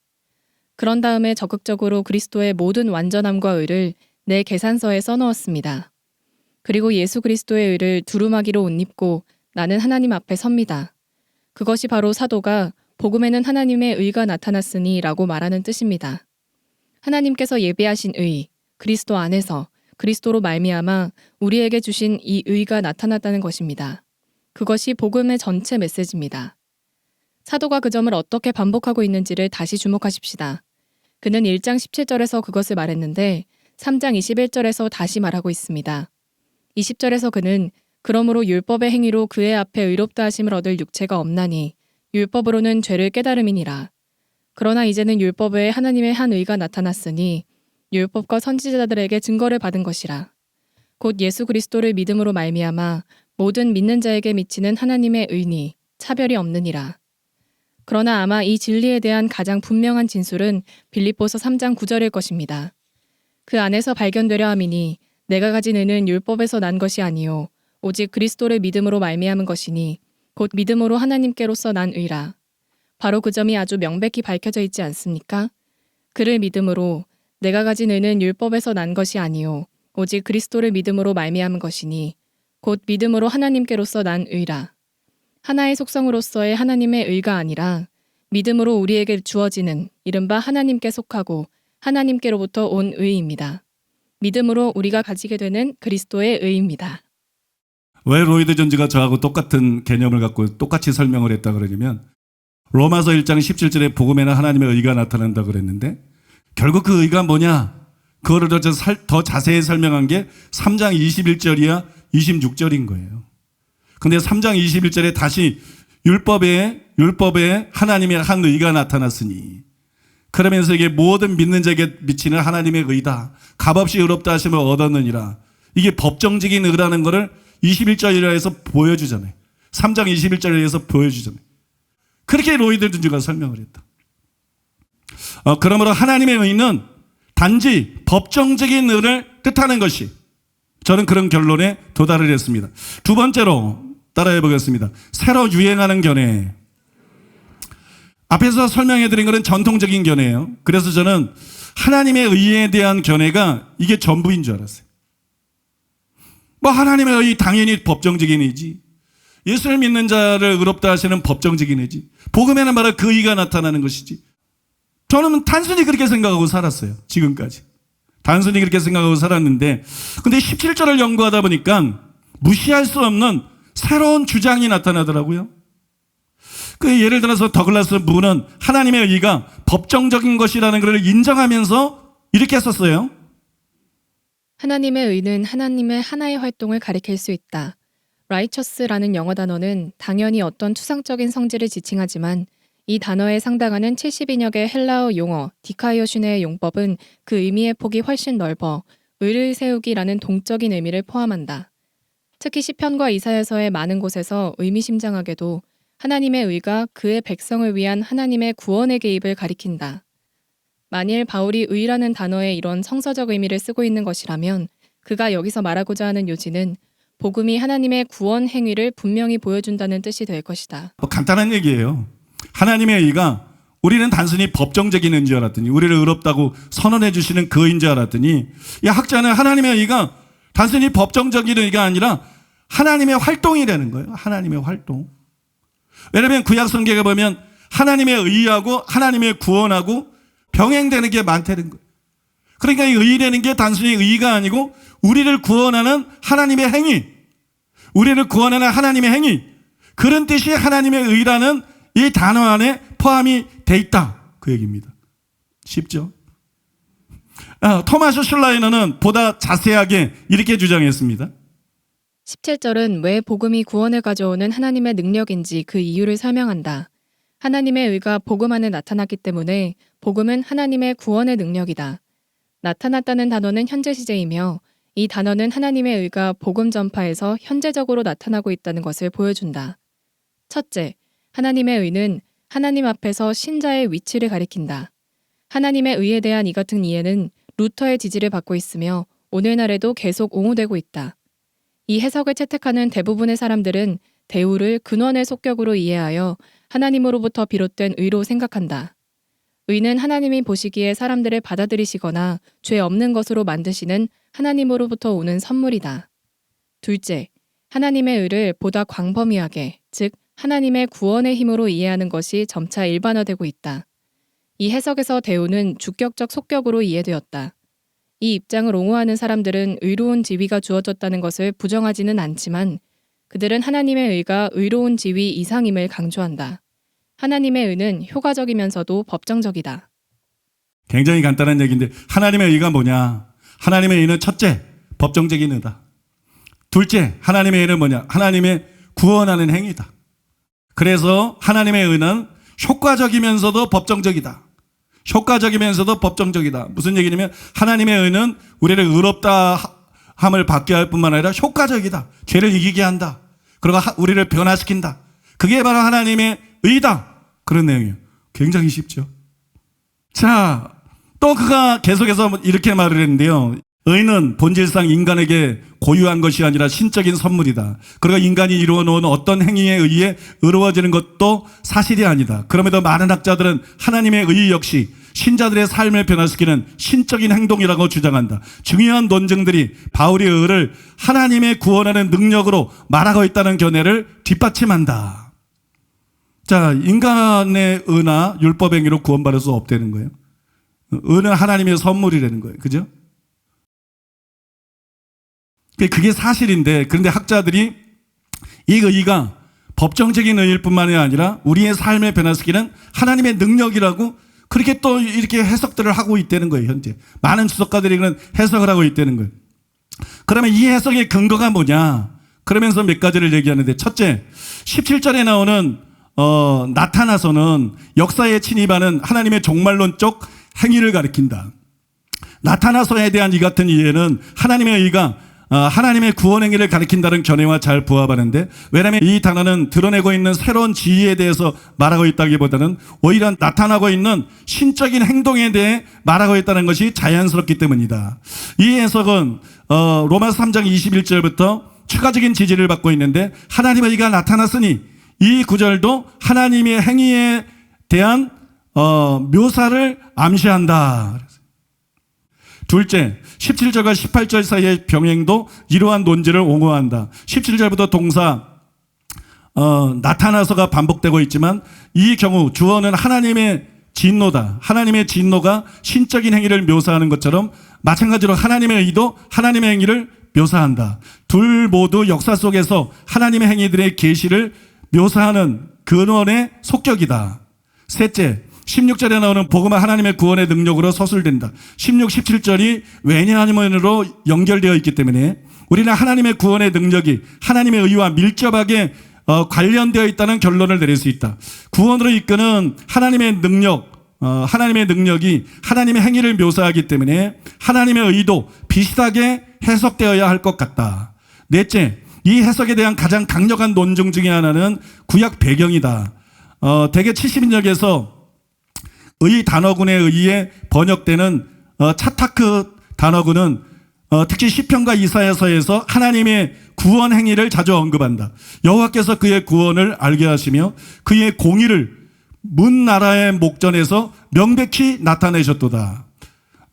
그런 다음에 적극적으로 그리스도의 모든 완전함과 의를 내 계산서에 써넣었습니다. 그리고 예수 그리스도의 의를 두루마기로 옷 입고 나는 하나님 앞에 섭니다. 그것이 바로 사도가 복음에는 하나님의 의가 나타났으니 라고 말하는 뜻입니다. 하나님께서 예비하신 의, 그리스도 안에서 그리스도로 말미암아 우리에게 주신 이 의가 나타났다는 것입니다. 그것이 복음의 전체 메시지입니다. 사도가 그 점을 어떻게 반복하고 있는지를 다시 주목하십시다. 그는 1장 17절에서 그것을 말했는데 3장 21절에서 다시 말하고 있습니다. 20절에서 그는 그러므로 율법의 행위로 그의 앞에 의롭다 하심을 얻을 육체가 없나니 율법으로는 죄를 깨달음이니라. 그러나 이제는 율법 외에 하나님의 한 의가 나타났으니 율법과 선지자들에게 증거를 받은 것이라. 곧 예수 그리스도를 믿음으로 말미암아 모든 믿는 자에게 미치는 하나님의 의니 차별이 없느니라. 그러나 아마 이 진리에 대한 가장 분명한 진술은 빌립보서 3장 9절일 것입니다. 그 안에서 발견되려 함이니 내가 가진 의는 율법에서 난 것이 아니요 오직 그리스도를 믿음으로 말미암은 것이니 곧 믿음으로 하나님께로서 난 의라. 바로 그 점이 아주 명백히 밝혀져 있지 않습니까? 그를 믿음으로 내가 가진 의는 율법에서 난 것이 아니요 오직 그리스도를 믿음으로 말미암은 것이니 곧 믿음으로 하나님께로서 난 의라. 하나의 속성으로서의 하나님의 의가 아니라 믿음으로 우리에게 주어지는 이른바 하나님께 속하고 하나님께로부터 온 의입니다. 믿음으로 우리가 가지게 되는 그리스도의 의입니다. 왜 로이드 존즈가 저하고 똑같은 개념을 갖고 똑같이 설명을 했다 그러냐면 로마서 1장 17절에 복음에는 하나님의 의가 나타난다 그랬는데 결국 그 의가 뭐냐? 그거를 더 자세히 설명한 게 3장 21절이야 26절인 거예요. 근데 3장 21절에 다시 율법에 하나님의 한 의가 나타났으니 그러면서 이게 모든 믿는 자에게 미치는 하나님의 의다. 값없이 의롭다 하심을 얻었느니라. 이게 법정적인 의라는 거를 21절이라 해서 보여주잖아요. 3장 21절에 해서 보여주잖아요. 그렇게 로이드 존즈가 설명을 했다. 그러므로 하나님의 의는 단지 법정적인 의를 뜻하는 것이 저는 그런 결론에 도달을 했습니다. 두 번째로 따라해 보겠습니다. 새로 유행하는 견해. 앞에서 설명해 드린 것은 전통적인 견해예요. 그래서 저는 하나님의 의에 대한 견해가 이게 전부인 줄 알았어요. 뭐 하나님의 의 당연히 법정적인 의지. 예수를 믿는 자를 의롭다 하시는 법정적인 의지. 복음에는 바로 그 의가 나타나는 것이지. 저는 단순히 그렇게 생각하고 살았어요. 지금까지. 단순히 그렇게 생각하고 살았는데 근데 17절을 연구하다 보니까 무시할 수 없는 새로운 주장이 나타나더라고요. 그 예를 들어서 더글라스 문은 하나님의 의가 법정적인 것이라는 것을 인정하면서 이렇게 썼어요. 하나님의 의는 하나님의 하나의 활동을 가리킬 수 있다. righteous라는 영어 단어는 당연히 어떤 추상적인 성질을 지칭하지만 이 단어에 상당하는 70인여 개 헬라어 용어 디카이오슈네의 용법은 그 의미의 폭이 훨씬 넓어 의를 세우기라는 동적인 의미를 포함한다. 특히 시편과 이사야서의 많은 곳에서 의미심장하게도 하나님의 의가 그의 백성을 위한 하나님의 구원의 개입을 가리킨다. 만일 바울이 의라는 단어에 이런 성서적 의미를 쓰고 있는 것이라면 그가 여기서 말하고자 하는 요지는 복음이 하나님의 구원 행위를 분명히 보여준다는 뜻이 될 것이다. 간단한 얘기예요. 하나님의 의가 우리는 단순히 법정적인 의인 줄 알았더니 우리를 의롭다고 선언해 주시는 그 의인 줄 알았더니 이 학자는 하나님의 의가 단순히 법정적인 의가 아니라 하나님의 활동이라는 거예요. 하나님의 활동. 왜냐하면 구약 성경에 보면 하나님의 의하고 하나님의 구원하고 병행되는 게 많다는 거예요. 그러니까 이 의라는 게 단순히 의가 아니고 우리를 구원하는 하나님의 행위, 우리를 구원하는 하나님의 행위, 그런 뜻이 하나님의 의라는 이 단어 안에 포함이 돼 있다. 그 얘기입니다. 쉽죠? 토마스 슐라이너는 보다 자세하게 이렇게 주장했습니다. 17절은 왜 복음이 구원을 가져오는 하나님의 능력인지 그 이유를 설명한다. 하나님의 의가 복음 안에 나타났기 때문에 복음은 하나님의 구원의 능력이다. 나타났다는 단어는 현재 시제이며 이 단어는 하나님의 의가 복음 전파에서 현재적으로 나타나고 있다는 것을 보여준다. 첫째, 하나님의 의는 하나님 앞에서 신자의 위치를 가리킨다. 하나님의 의에 대한 이 같은 이해는 루터의 지지를 받고 있으며 오늘날에도 계속 옹호되고 있다. 이 해석을 채택하는 대부분의 사람들은 대우를 근원의 속격으로 이해하여 하나님으로부터 비롯된 의로 생각한다. 의는 하나님이 보시기에 사람들을 받아들이시거나 죄 없는 것으로 만드시는 하나님으로부터 오는 선물이다. 둘째, 하나님의 의를 보다 광범위하게, 즉 하나님의 구원의 힘으로 이해하는 것이 점차 일반화되고 있다. 이 해석에서 대우는 주격적 속격으로 이해되었다. 이 입장을 옹호하는 사람들은 의로운 지위가 주어졌다는 것을 부정하지는 않지만 그들은 하나님의 의가 의로운 지위 이상임을 강조한다. 하나님의 의는 효과적이면서도 법정적이다. 굉장히 간단한 얘기인데 하나님의 의가 뭐냐? 하나님의 의는 첫째, 법정적인 의다. 둘째, 하나님의 의는 뭐냐? 하나님의 구원하는 행위다. 그래서 하나님의 의는 효과적이면서도 법정적이다. 효과적이면서도 법정적이다. 무슨 얘기냐면 하나님의 의는 우리를 의롭다 함을 받게 할 뿐만 아니라 효과적이다. 죄를 이기게 한다. 그리고 우리를 변화시킨다. 그게 바로 하나님의 의다. 그런 내용이에요. 굉장히 쉽죠. 자, 또 그가 계속해서 이렇게 말을 했는데요. 의는 본질상 인간에게 고유한 것이 아니라 신적인 선물이다. 그리고 인간이 이루어놓은 어떤 행위에 의해 의로워지는 것도 사실이 아니다. 그럼에도 많은 학자들은 하나님의 의 역시 신자들의 삶을 변화시키는 신적인 행동이라고 주장한다. 중요한 논증들이 바울의 의를 하나님의 구원하는 능력으로 말하고 있다는 견해를 뒷받침한다. 자, 인간의 의나 율법 행위로 구원받을 수 없다는 거예요. 의는 하나님의 선물이라는 거예요. 그죠? 그게 사실인데, 그런데 학자들이 이 의가 법정적인 의일 뿐만이 아니라 우리의 삶을 변화시키는 하나님의 능력이라고 그렇게 또 이렇게 해석들을 하고 있다는 거예요, 현재. 많은 주석가들이 그런 해석을 하고 있다는 거예요. 그러면 이 해석의 근거가 뭐냐? 그러면서 몇 가지를 얘기하는데, 첫째, 17절에 나오는 나타나서는 역사에 침입하는 하나님의 종말론적 행위를 가리킨다. 나타나서에 대한 이 같은 이해는 하나님의 의가 하나님의 구원 행위를 가리킨다는 견해와 잘 부합하는데, 왜냐하면 이 단어는 드러내고 있는 새로운 지위에 대해서 말하고 있다기보다는 오히려 나타나고 있는 신적인 행동에 대해 말하고 있다는 것이 자연스럽기 때문이다. 이 해석은 로마서 3장 21절부터 추가적인 지지를 받고 있는데, 하나님의 의가 나타났으니 이 구절도 하나님의 행위에 대한 묘사를 암시한다. 둘째, 17절과 18절 사이의 병행도 이러한 논지를 옹호한다. 17절부터 동사 나타나서가 반복되고 있지만 이 경우 주어는 하나님의 진노다. 하나님의 진노가 신적인 행위를 묘사하는 것처럼 마찬가지로 하나님의 의도 하나님의 행위를 묘사한다. 둘 모두 역사 속에서 하나님의 행위들의 계시를 묘사하는 근원의 속격이다. 셋째, 16절에 나오는 복음은 하나님의 구원의 능력으로 서술된다. 16, 17절이 왜냐하면으로 연결되어 있기 때문에 우리는 하나님의 구원의 능력이 하나님의 의와 밀접하게 관련되어 있다는 결론을 내릴 수 있다. 구원으로 이끄는 하나님의 능력이 하나님의 행위를 묘사하기 때문에 하나님의 의도 비슷하게 해석되어야 할 것 같다. 넷째, 이 해석에 대한 가장 강력한 논증 중에 하나는 구약 배경이다. 대개 70인역에서 의 단어군에 의해 번역되는 차타크 단어군은 특히 시편과 이사야서에서 하나님의 구원 행위를 자주 언급한다. 여호와께서 그의 구원을 알게 하시며 그의 공의를 문 나라의 목전에서 명백히 나타내셨도다.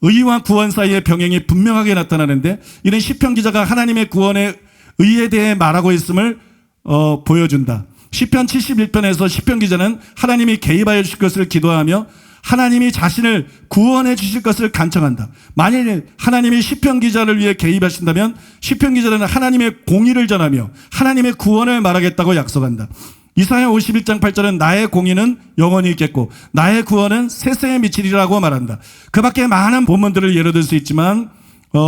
의와 구원 사이의 병행이 분명하게 나타나는데, 이는 시편 기자가 하나님의 구원의 의에 대해 말하고 있음을 보여준다. 시편 71편에서 시편 기자는 하나님이 개입하여 주실 것을 기도하며 하나님이 자신을 구원해 주실 것을 간청한다. 만일 하나님이 시편 기자를 위해 개입하신다면 시편 기자는 하나님의 공의를 전하며 하나님의 구원을 말하겠다고 약속한다. 이사야 51장 8절은 나의 공의는 영원히 있겠고 나의 구원은 세세에 미치리라고 말한다. 그 밖에 많은 본문들을 예로 들 수 있지만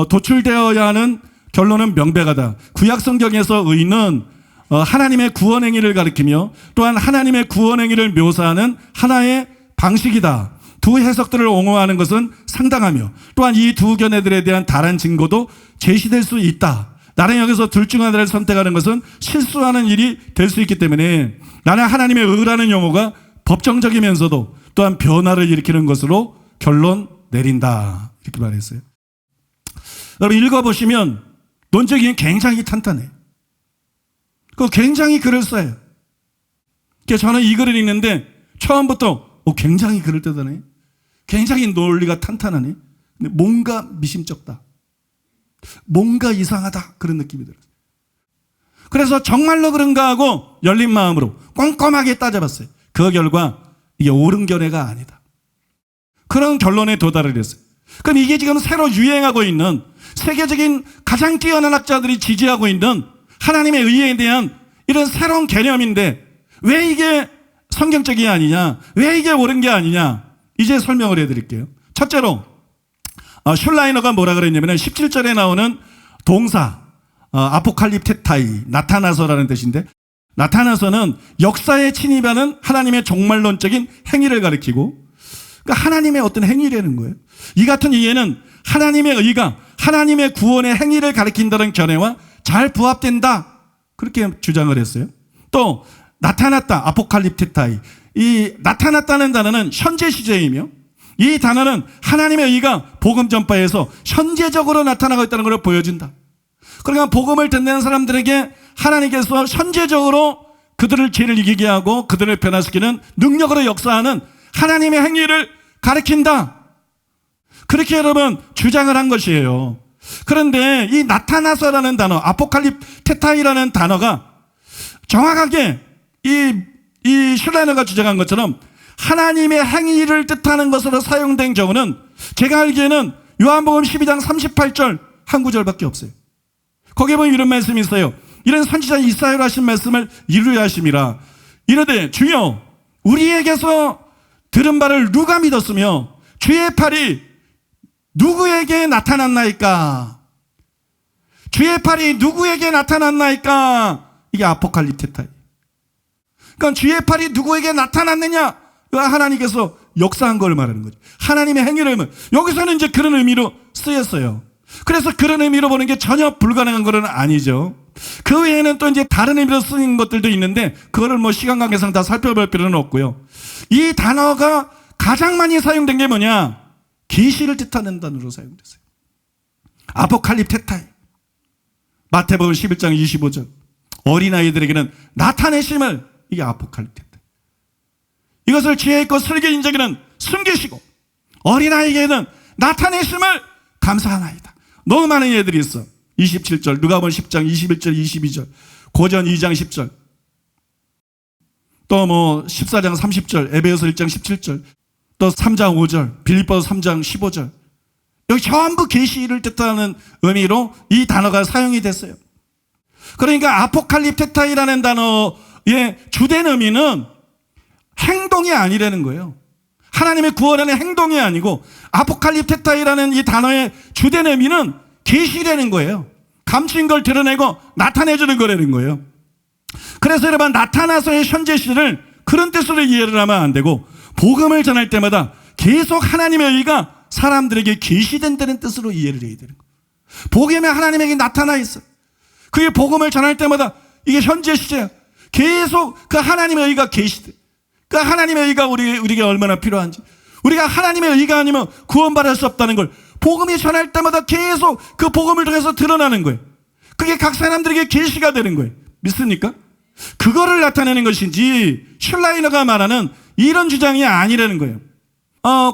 도출되어야 하는 결론은 명백하다. 구약 성경에서 의는 하나님의 구원 행위를 가리키며 또한 하나님의 구원 행위를 묘사하는 하나의 방식이다. 두 해석들을 옹호하는 것은 상당하며 또한 이 두 견해들에 대한 다른 증거도 제시될 수 있다. 나는 여기서 둘 중 하나를 선택하는 것은 실수하는 일이 될 수 있기 때문에 나는 하나님의 의라는 용어가 법정적이면서도 또한 변화를 일으키는 것으로 결론 내린다. 이렇게 말했어요. 여러분 읽어보시면 논적이 굉장히 탄탄해요. 굉장히 글을 써요. 그래서 저는 이 글을 읽는데 처음부터 굉장히 그럴듯하네. 굉장히 논리가 탄탄하네. 근데 뭔가 미심쩍다. 뭔가 이상하다. 그런 느낌이 들어요. 그래서 정말로 그런가 하고 열린 마음으로 꼼꼼하게 따져봤어요. 그 결과 이게 옳은 견해가 아니다. 그런 결론에 도달을 했어요. 그럼 이게 지금 새로 유행하고 있는 세계적인 가장 뛰어난 학자들이 지지하고 있는 하나님의 의에 대한 이런 새로운 개념인데 왜 이게 성경적이 아니냐? 왜 이게 옳은 게 아니냐? 이제 설명을 해드릴게요. 첫째로 슐라이너가 뭐라 그랬냐면 17절에 나오는 동사 아포칼립테타이, 나타나서라는 뜻인데, 나타나서는 역사에 침입하는 하나님의 종말론적인 행위를 가리키고, 그러니까 하나님의 어떤 행위라는 거예요. 이 같은 이해는 하나님의 의가 하나님의 구원의 행위를 가리킨다는 견해와 잘 부합된다, 그렇게 주장을 했어요. 또 나타났다, 아포칼립테타이, 이 나타났다는 단어는 현재 시제이며, 이 단어는 하나님의 의가 복음 전파에서 현재적으로 나타나고 있다는 것을 보여준다. 그러니까 복음을 듣는 사람들에게 하나님께서 현재적으로 그들을 죄를 이기게 하고 그들을 변화시키는 능력으로 역사하는 하나님의 행위를 가리킨다, 그렇게 여러분 주장을 한 것이에요. 그런데 이 나타나서라는 단어, 아포칼립테타이라는 단어가 정확하게 이 슐라이너가 주장한 것처럼 하나님의 행위를 뜻하는 것으로 사용된 경우는 제가 알기에는 요한복음 12장 38절 한 구절밖에 없어요. 거기에 보면 이런 말씀이 있어요. 이런 선지자 이사야로 하신 말씀을 이루려 하심이라. 이르되 주여 우리에게서 들은 바를 누가 믿었으며 주의 팔이 누구에게 나타났나이까? 주의 팔이 누구에게 나타났나이까? 이게 아포칼립테타이. 그러니까 주의 팔이 누구에게 나타났느냐? 하나님께서 역사한 걸 말하는 거죠. 하나님의 행위를 여기서는 이제 그런 의미로 쓰였어요. 그래서 그런 의미로 보는 게 전혀 불가능한 것은 아니죠. 그 외에는 또 이제 다른 의미로 쓰인 것들도 있는데 그거를 뭐 시간 관계상 다 살펴볼 필요는 없고요. 이 단어가 가장 많이 사용된 게 뭐냐? 계시를 뜻하는 단어로 사용됐어요. 아포칼립테타이. 마태복음 11장 25절. 어린아이들에게는 나타내심을, 이게 아포칼립테타이. 이것을 지혜 있고 슬기 인자에게는 숨기시고 어린아이에게는 나타내심을 감사하나이다. 너무 많은 예들이 있어. 27절, 누가복음 10장 21절 22절, 고전 2장 10절, 또 뭐 14장 30절, 에베소서 1장 17절, 또 3장 5절, 빌립보서 3장 15절. 여기 전부 계시를 뜻하는 의미로 이 단어가 사용이 됐어요. 그러니까 아포칼립테타이라는 단어의 주된 의미는 행동이 아니라는 거예요. 하나님의 구원하는 행동이 아니고 아포칼립테타이라는 이 단어의 주된 의미는 계시라는 거예요. 감추인 걸 드러내고 나타내주는 거라는 거예요. 그래서 여러분, 나타나서의 현재시를 그런 뜻으로 이해를 하면 안 되고 복음을 전할 때마다 계속 하나님의 의가 사람들에게 계시된다는 뜻으로 이해를 해야 되는 거예요. 복음에 하나님에게 나타나 있어. 그게 복음을 전할 때마다 이게 현재 시제야. 계속 그 하나님의 의가 계시돼. 그 하나님의 의가 우리에게 얼마나 필요한지, 우리가 하나님의 의가 아니면 구원받을 수 없다는 걸 복음이 전할 때마다 계속 그 복음을 통해서 드러나는 거예요. 그게 각 사람들에게 계시가 되는 거예요. 믿습니까? 그거를 나타내는 것인지 슐라이너가 말하는 이런 주장이 아니라는 거예요.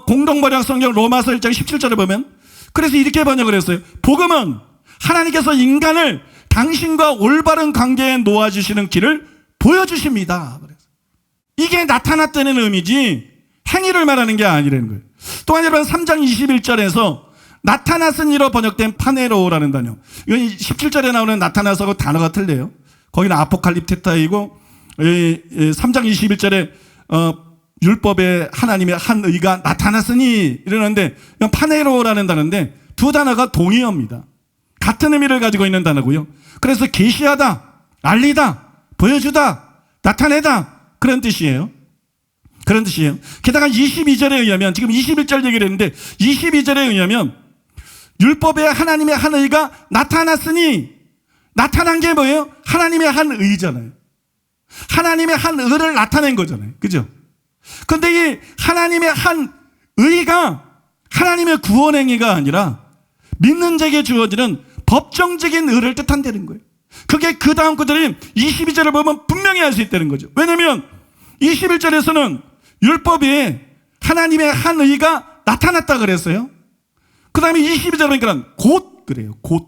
공동번역 성경 로마서 1장 17절에 보면 그래서 이렇게 번역을 했어요. 복음은 하나님께서 인간을 당신과 올바른 관계에 놓아주시는 길을 보여주십니다. 이게 나타났다는 의미지 행위를 말하는 게 아니라는 거예요. 또한 여러분 3장 21절에서 나타났으니로 번역된 파네로라는 단어, 이건 17절에 나오는 나타나서고 단어가 틀려요. 거기는 아포칼립테타이고 3장 21절에 율법에 하나님의 한 의가 나타났으니 이러는데 파네로라는 단어인데 두 단어가 동의어입니다. 같은 의미를 가지고 있는 단어고요. 그래서 계시하다, 알리다, 보여주다, 나타내다, 그런 뜻이에요. 그런 뜻이에요. 게다가 22절에 의하면, 지금 21절 얘기를 했는데 22절에 의하면 율법에 하나님의 한 의가 나타났으니, 나타난 게 뭐예요? 하나님의 한 의잖아요. 하나님의 한 의를 나타낸 거잖아요. 그죠? 근데 이 하나님의 한 의가 하나님의 구원 행위가 아니라 믿는 자에게 주어지는 법정적인 의를 뜻한다는 거예요. 그게 그 다음 구절인 22절을 보면 분명히 알 수 있다는 거죠. 왜냐하면 21절에서는 율법에 하나님의 한 의가 나타났다 그랬어요. 그 다음에 22절 보니까 곧 그래요. 곧.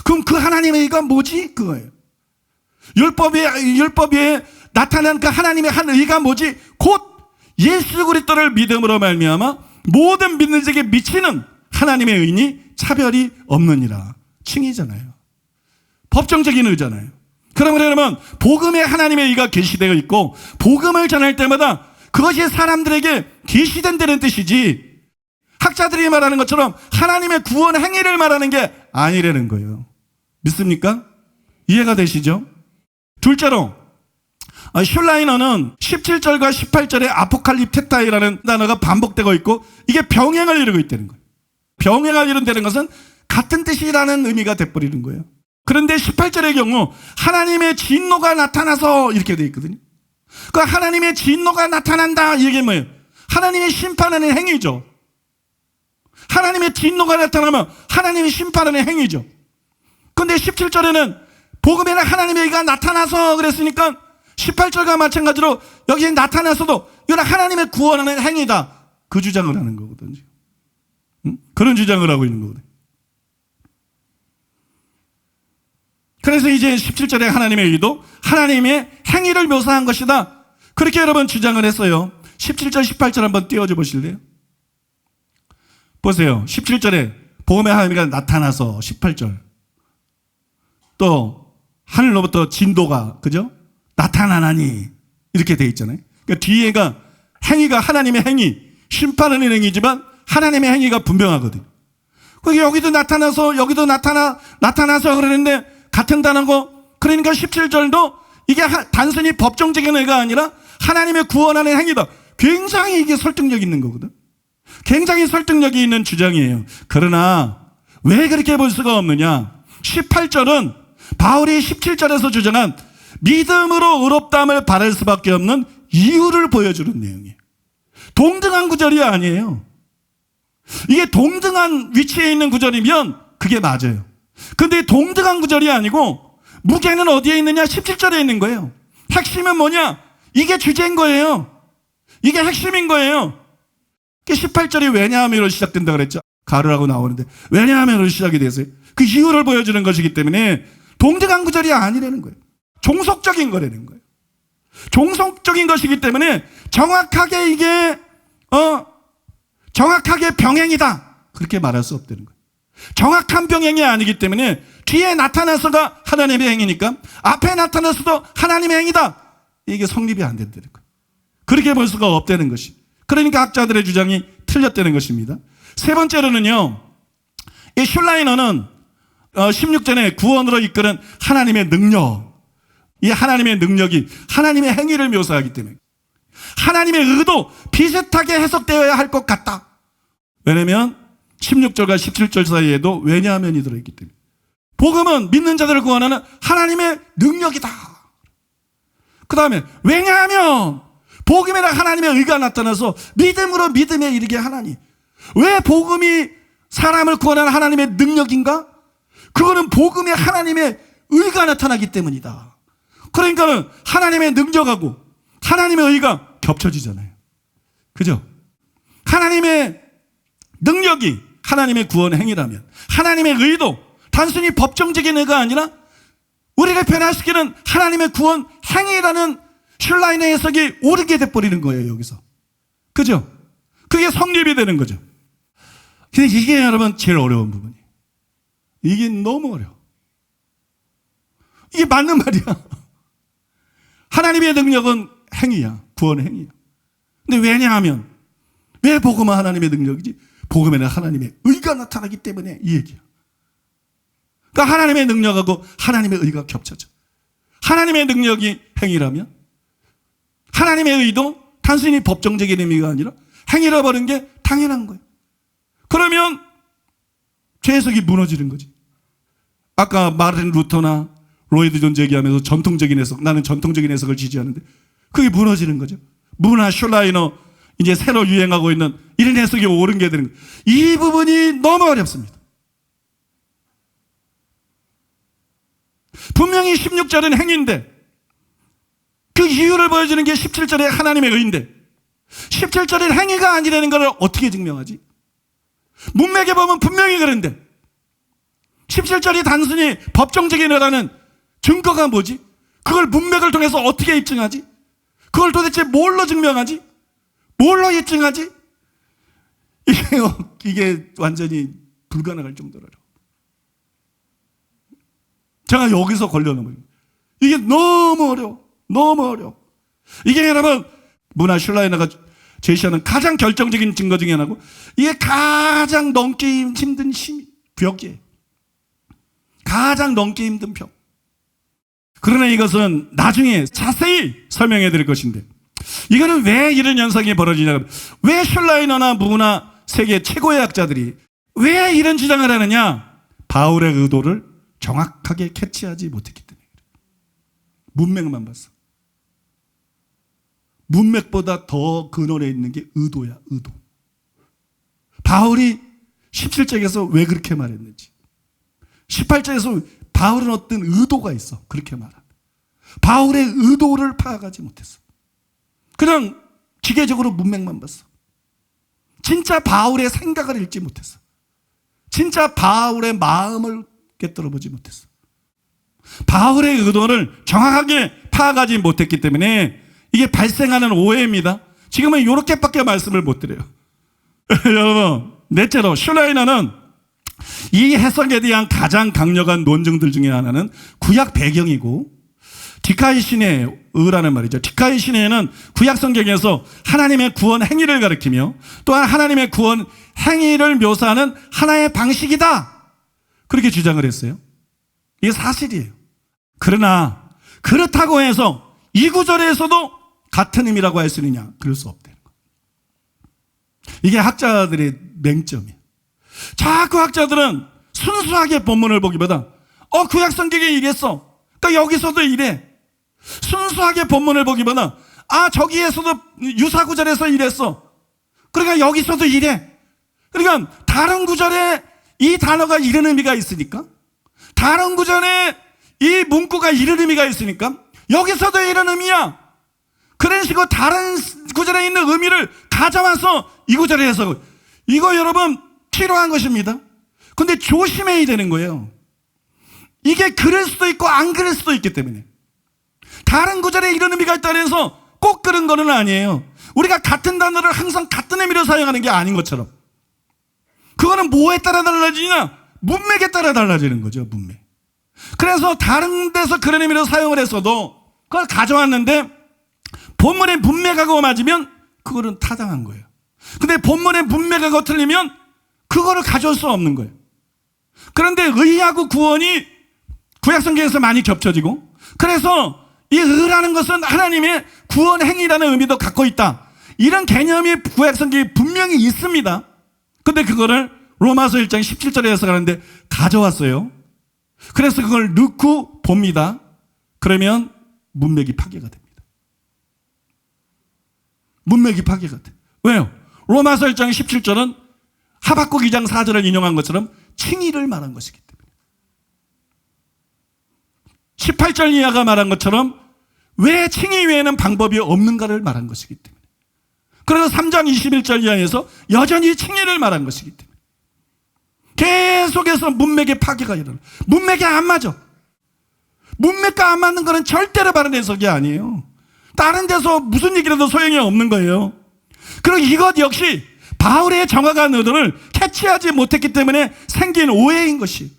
그럼 그 하나님의 의가 뭐지? 그거예요. 율법에 나타난 그 하나님의 한 의가 뭐지? 곧 예수 그리스도를 믿음으로 말미암아 모든 믿는 자에게 미치는 하나님의 의니 차별이 없느니라. 칭이잖아요. 법정적인 의잖아요. 그러면 복음에 하나님의 의가 계시되어 있고 복음을 전할 때마다 그것이 사람들에게 계시된다는 뜻이지 학자들이 말하는 것처럼 하나님의 구원 행위를 말하는 게 아니라는 거예요. 믿습니까? 이해가 되시죠? 둘째로 슐라이너는 17절과 18절에 아포칼립테타이라는 단어가 반복되고 있고 이게 병행을 이루고 있다는 거예요. 병행을 이룬다는 것은 같은 뜻이라는 의미가 돼버리는 거예요. 그런데 18절의 경우 하나님의 진노가 나타나서 이렇게 되어 있거든요. 그 하나님의 진노가 나타난다 이게 뭐예요? 하나님의 심판하는 행위죠. 하나님의 진노가 나타나면 하나님의 심판하는 행위죠. 그런데 17절에는 복음에는 하나님의 의가 나타나서 그랬으니까 18절과 마찬가지로 여기에 나타나서도 이건 하나님의 구원하는 행위다. 그 주장을 하는 거거든요. 그런 주장을 하고 있는 거거든요. 그래서 이제 17절에 하나님의 의도 하나님의 행위를 묘사한 것이다. 그렇게 여러분 주장을 했어요. 17절 18절 한번 띄워줘 보실래요? 보세요. 17절에 복음의 하나님이 나타나서 18절 또 하늘로부터 진도가 그죠? 나타나나니 이렇게 돼 있잖아요. 그러니까 뒤에가 행위가 하나님의 행위, 심판하는 행위지만 하나님의 행위가 분명하거든요. 그게 여기도 나타나서 여기도 나타나서 그러는데 같은 단어고 그러니까 17절도 이게 단순히 법정적인 의가 아니라 하나님의 구원하는 행위다. 굉장히 이게 설득력 있는 거거든. 굉장히 설득력이 있는 주장이에요. 그러나 왜 그렇게 볼 수가 없느냐? 18절은 바울이 17절에서 주장한 믿음으로 의롭다함을 바랄 수밖에 없는 이유를 보여주는 내용이에요. 동등한 구절이 아니에요. 이게 동등한 위치에 있는 구절이면 그게 맞아요. 근데 동등한 구절이 아니고 무게는 어디에 있느냐? 17절에 있는 거예요. 핵심은 뭐냐? 이게 주제인 거예요. 이게 핵심인 거예요. 18절이 왜냐하면으로 시작된다 그랬죠. 가르라고 나오는데 왜냐하면으로 시작이 됐어요. 그 이유를 보여주는 것이기 때문에 동등한 구절이 아니라는 거예요. 종속적인 거라는 거예요. 종속적인 것이기 때문에 정확하게 이게 정확하게 병행이다 그렇게 말할 수 없다는 거예요. 정확한 병행이 아니기 때문에 뒤에 나타나서가 하나님의 행위니까 앞에 나타나서도 하나님의 행위다 이게 성립이 안 된다는 거예요. 그렇게 볼 수가 없다는 것이. 그러니까 학자들의 주장이 틀렸다는 것입니다. 세 번째로는요, 이 슐라이너는 16절에 구원으로 이끄는 하나님의 능력, 이 하나님의 능력이 하나님의 행위를 묘사하기 때문에 하나님의 의도 비슷하게 해석되어야 할 것 같다. 왜냐하면 16절과 17절 사이에도 왜냐하면이 들어있기 때문에 복음은 믿는 자들을 구원하는 하나님의 능력이다. 그 다음에 왜냐하면 복음에는 하나님의 의가 나타나서 믿음으로 믿음에 이르게 하나니. 왜 복음이 사람을 구원하는 하나님의 능력인가? 그거는 복음에 하나님의 의가 나타나기 때문이다. 그러니까는 하나님의 능력하고 하나님의 의가 겹쳐지잖아요. 그죠? 하나님의 능력이 하나님의 구원 행위라면 하나님의 의도 단순히 법정적인 의가 아니라 우리를 변화시키는 하나님의 구원 행위라는 슐라이너의 해석이 옳게 돼버리는 거예요. 여기서. 그죠? 그게 성립이 되는 거죠. 근데 이게 여러분 제일 어려운 부분이에요. 이게 너무 어려워. 이게 맞는 말이야. 하나님의 능력은 행위야. 구원 행위야. 근데 왜냐하면 왜 복음은 하나님의 능력이지? 복음에는 하나님의 의가 나타나기 때문에 이 얘기야. 그러니까 하나님의 능력하고 하나님의 의가 겹쳐져. 하나님의 능력이 행위라면 하나님의 의도 단순히 법정적인 의미가 아니라 행위라 버린 게 당연한 거예요. 그러면 제 해석이 무너지는 거지. 아까 마르틴 루터나 로이드 존즈 얘기하면서 전통적인 해석, 나는 전통적인 해석을 지지하는데 그게 무너지는 거죠. 문화 슐라이너 이제 새로 유행하고 있는 이런 해석이 옳은 게 되는 거예요. 이 부분이 너무 어렵습니다. 분명히 16절은 행위인데 그 이유를 보여주는 게 17절의 하나님의 의인데 17절은 행위가 아니라는 걸 어떻게 증명하지? 문맥에 보면 분명히 그런데 17절이 단순히 법정적인 의라는 증거가 뭐지? 그걸 문맥을 통해서 어떻게 입증하지? 그걸 도대체 뭘로 증명하지? 뭘로 입증하지? 이게 완전히 불가능할 정도로 제가 여기서 걸려놓은 이게 너무 어려워. 너무 어려워. 이게 여러분 문화 슐라이너가 제시하는 가장 결정적인 증거 중에 하나고, 이게 가장 넘기 힘든 벽이에요. 가장 넘기 힘든 벽. 그러나 이것은 나중에 자세히 설명해 드릴 것인데, 이거는 왜 이런 현상이 벌어지냐, 왜 슐라이너나 문화 세계 최고의 학자들이 왜 이런 주장을 하느냐, 바울의 의도를 정확하게 캐치하지 못했기 때문에. 문맥만 봤어. 문맥보다 더 근원에 있는 게 의도야, 의도. 바울이 17장에서 왜 그렇게 말했는지, 18장에서 바울은 어떤 의도가 있어 그렇게 말한다. 바울의 의도를 파악하지 못했어. 그냥 기계적으로 문맥만 봤어. 진짜 바울의 생각을 읽지 못했어. 진짜 바울의 마음을 꿰뚫어 보지 못했어. 바울의 의도를 정확하게 파악하지 못했기 때문에 이게 발생하는 오해입니다. 지금은 이렇게밖에 말씀을 못 드려요. 여러분, 넷째로 슐라이너는 이 해석에 대한 가장 강력한 논증들 중에 하나는 구약 배경이고, 디카이시네 의라는 말이죠. 디카이시네는 구약 성경에서 하나님의 구원 행위를 가리키며 또한 하나님의 구원 행위를 묘사하는 하나의 방식이다, 그렇게 주장을 했어요. 이게 사실이에요. 그러나 그렇다고 해서 이 구절에서도 같은 의미라고 할 수 있느냐? 그럴 수 없다는 거예요. 이게 학자들의 맹점이에요. 자꾸 학자들은 순수하게 본문을 보기보다 구약 성경에 이랬어, 그러니까 여기서도 이래. 순수하게 본문을 보기보다 저기에서도 유사 구절에서 이랬어, 그러니까 여기서도 이래. 그러니까 다른 구절에 이 단어가 이런 의미가 있으니까, 다른 구절에 이 문구가 이런 의미가 있으니까 여기서도 이런 의미야. 그런 식으로 다른 구절에 있는 의미를 가져와서 이 구절에 해서, 이거 여러분 필요한 것입니다. 근데 조심해야 되는 거예요. 이게 그럴 수도 있고 안 그럴 수도 있기 때문에. 다른 구절에 이런 의미가 있다고 해서 꼭 그런 거는 아니에요. 우리가 같은 단어를 항상 같은 의미로 사용하는 게 아닌 것처럼, 그거는 뭐에 따라 달라지냐? 문맥에 따라 달라지는 거죠, 문맥. 그래서 다른 데서 그런 의미로 사용을 했어도 그걸 가져왔는데 본문의 문맥하고 맞으면 그거는 타당한 거예요. 근데 본문의 문맥하고 틀리면 그거를 가져올 수 없는 거예요. 그런데 의하고 구원이 구약성경에서 많이 겹쳐지고, 그래서 이 의라는 것은 하나님의 구원 행위라는 의미도 갖고 있다, 이런 개념이 구약성경에 분명히 있습니다. 근데 그거를 로마서 1장 17절에 해석하는데 가져왔어요. 그래서 그걸 넣고 봅니다. 그러면 문맥이 파괴가 됩니다. 문맥이 파괴가 돼. 왜요? 로마서 1장 17절은 하박국 2장 4절을 인용한 것처럼 칭의를 말한 것이기 때문에, 18절 이하가 말한 것처럼 왜 칭의 외에는 방법이 없는가를 말한 것이기 때문에, 그래서 3장 21절 이하에서 여전히 칭의를 말한 것이기 때문에 계속해서 문맥의 파괴가 일어나. 문맥이 안 맞아. 문맥과 안 맞는 거는 절대로 바른 해석이 아니에요. 다른 데서 무슨 얘기라도 소용이 없는 거예요. 그리고 이것 역시 바울의 정확한 의도를 캐치하지 못했기 때문에 생긴 오해인 것이.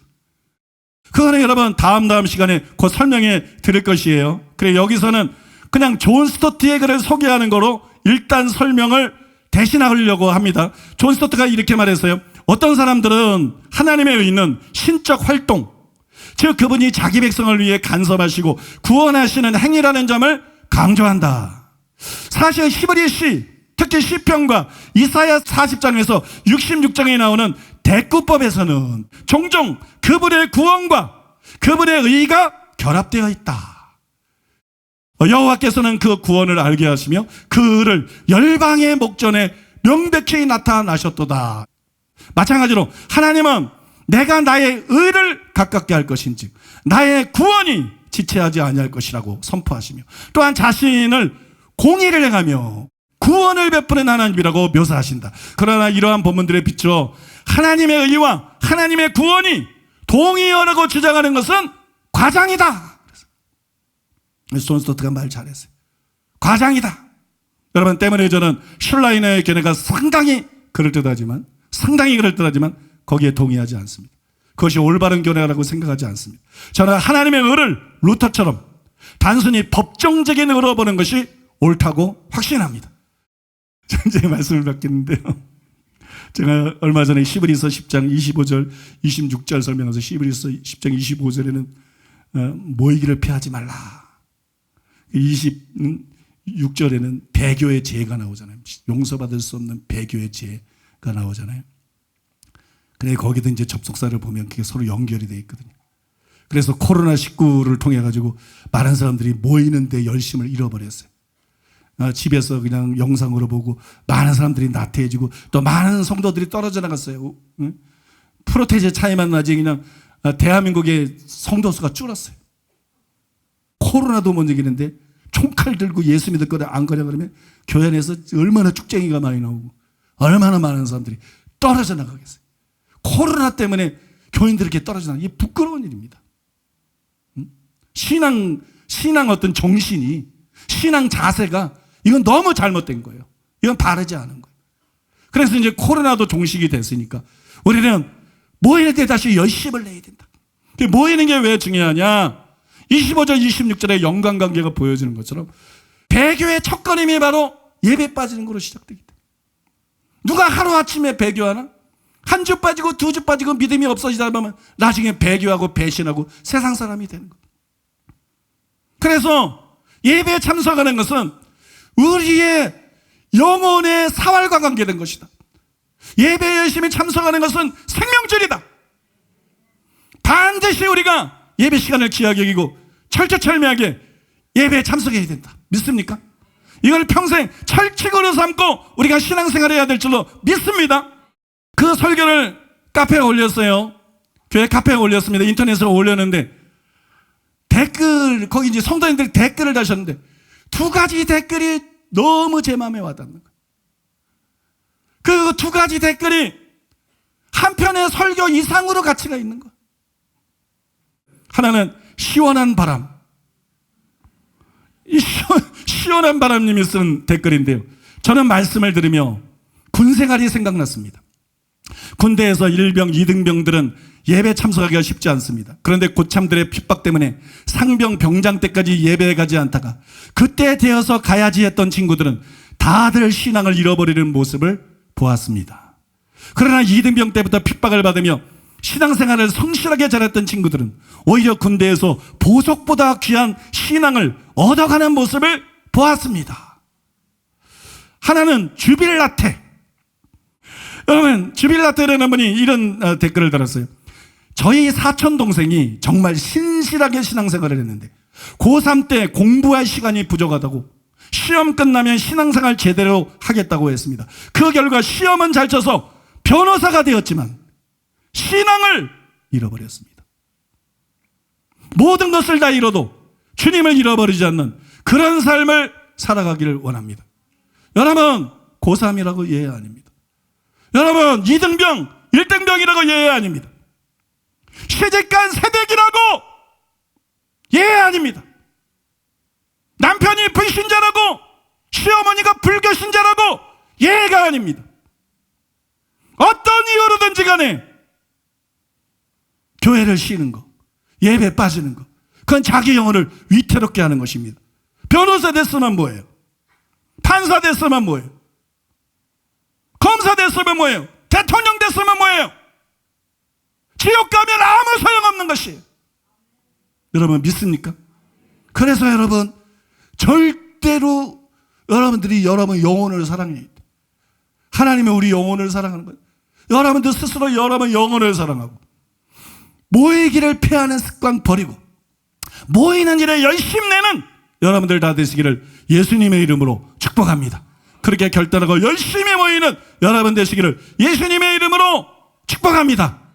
그거는 여러분 다음 시간에 곧 설명해 드릴 것이에요. 그래, 여기서는 그냥 존 스토트의 글을 소개하는 거로 일단 설명을 대신하려고 합니다. 존 스토트가 이렇게 말했어요. 어떤 사람들은 하나님의 의는 신적 활동, 즉 그분이 자기 백성을 위해 간섭하시고 구원하시는 행위라는 점을 강조한다. 사실 히브리 시, 특히 시편과 이사야 40장에서 66장에 나오는 대구법에서는 종종 그분의 구원과 그분의 의가 결합되어 있다. 여호와께서는 그 구원을 알게 하시며 그 의를 열방의 목전에 명백히 나타나셨도다. 마찬가지로 하나님은 내가 나의 의를 가깝게 할 것인즉 나의 구원이 지체하지 아니할 것이라고 선포하시며, 또한 자신을 공의를 행하며 구원을 베푸는 하나님이라고 묘사하신다. 그러나 이러한 본문들에 비추어 하나님의 의와 하나님의 구원이 동의어라고 주장하는 것은 과장이다. 그래서 존 스토트가 말 잘했어요. 과장이다. 여러분, 때문에 저는 슐라이너의 견해가 상당히 그럴듯하지만 거기에 동의하지 않습니다. 그것이 올바른 견해라고 생각하지 않습니다. 저는 하나님의 의를 루터처럼 단순히 법정적인 의로 보는 것이 옳다고 확신합니다. 전쟁의 말씀을 받겠는데요. 제가 얼마 전에 히브리서 10장 25절 26절 설명해서 히브리서 10장 25절에는 모이기를 피하지 말라. 26절에는 배교의 죄가 나오잖아요. 용서받을 수 없는 배교의 죄가 나오잖아요. 그래 거기도 이제 접속사를 보면 그게 서로 연결이 돼 있거든요. 그래서 코로나19를 통해 가지고 많은 사람들이 모이는데 열심을 잃어버렸어요. 집에서 그냥 영상으로 보고 많은 사람들이 나태해지고 또 많은 성도들이 떨어져 나갔어요. 프로테제 차이만 나지 그냥 대한민국의 성도 수가 줄었어요. 코로나도 못 이기는데 총칼 들고 예수 믿을 거냐 안 거냐 그러면 교회 안에서 얼마나 쭉쟁이가 많이 나오고 얼마나 많은 사람들이 떨어져 나가겠어요. 코로나 때문에 교인들이 이렇게 떨어져 나가는 이게 부끄러운 일입니다. 신앙 어떤 정신이 신앙 자세가 이건 너무 잘못된 거예요. 이건 바르지 않은 거예요. 그래서 이제 코로나도 종식이 됐으니까 우리는 모이는 데 다시 열심을 내야 된다. 모이는 게 왜 중요하냐? 25절 26절의 연관관계가 보여지는 것처럼 배교의 첫걸음이 바로 예배 빠지는 거로 시작되기 때문에 누가 하루아침에 배교하나? 한 주 빠지고 두 주 빠지고 믿음이 없어지다 보면 나중에 배교하고 배신하고 세상 사람이 되는 거예요. 그래서 예배에 참석하는 것은 우리의 영혼의 사활과 관계된 것이다. 예배에 열심히 참석하는 것은 생명줄이다. 반드시 우리가 예배 시간을 귀하게 여기고 철저철미하게 예배에 참석해야 된다. 믿습니까? 이걸 평생 철칙으로 삼고 우리가 신앙생활을 해야 될 줄로 믿습니다. 그 설교를 카페에 올렸어요. 교회 카페에 올렸습니다. 인터넷에 올렸는데 댓글 거기 이제 성도님들 댓글을 다셨는데 두 가지 댓글이 너무 제 마음에 와닿는 거예요. 그 두 가지 댓글이 한 편의 설교 이상으로 가치가 있는 거예요. 하나는 시원한 바람. 이 시원한 바람님이 쓴 댓글인데요. 저는 말씀을 들으며 군생활이 생각났습니다. 군대에서 1병, 2등병들은 예배 참석하기가 쉽지 않습니다. 그런데 고참들의 핍박 때문에 상병, 병장 때까지 예배에 가지 않다가 그때 되어서 가야지 했던 친구들은 다들 신앙을 잃어버리는 모습을 보았습니다. 그러나 2등병 때부터 핍박을 받으며 신앙생활을 성실하게 잘했던 친구들은 오히려 군대에서 보석보다 귀한 신앙을 얻어가는 모습을 보았습니다. 하나는 주빌라테. 여러분, 주빌라테라는 분이 이런 댓글을 달았어요. 저희 사촌 동생이 정말 신실하게 신앙생활을 했는데 고3 때 공부할 시간이 부족하다고 시험 끝나면 신앙생활 제대로 하겠다고 했습니다. 그 결과 시험은 잘 쳐서 변호사가 되었지만 신앙을 잃어버렸습니다. 모든 것을 다 잃어도 주님을 잃어버리지 않는 그런 삶을 살아가기를 원합니다. 여러분, 고3이라고 예외 아닙니다. 여러분, 2등병, 1등병이라고 예외 아닙니다. 시집간 새댁이라고 예외 아닙니다. 남편이 불신자라고 시어머니가 불교신자라고 예외가 아닙니다. 어떤 이유로든지 간에 교회를 쉬는 거, 예배 빠지는 거, 그건 자기 영혼을 위태롭게 하는 것입니다. 변호사 됐으면 뭐예요? 판사 됐으면 뭐예요? 검사 됐으면 뭐예요? 대통령 됐으면 뭐예요? 지옥 가면 아무 소용없는 것이에요. 여러분 믿습니까? 그래서 여러분 절대로 여러분들이 여러분 영혼을 사랑해야 돼. 하나님은 우리 영혼을 사랑하는 거예요. 여러분들 스스로 여러분 영혼을 사랑하고 모이기를 피하는 습관 버리고 모이는 일에 열심 내는 여러분들 다 되시기를 예수님의 이름으로 축복합니다. 그렇게 결단하고 열심히 모이는 여러분 되시기를 예수님의 이름으로 축복합니다.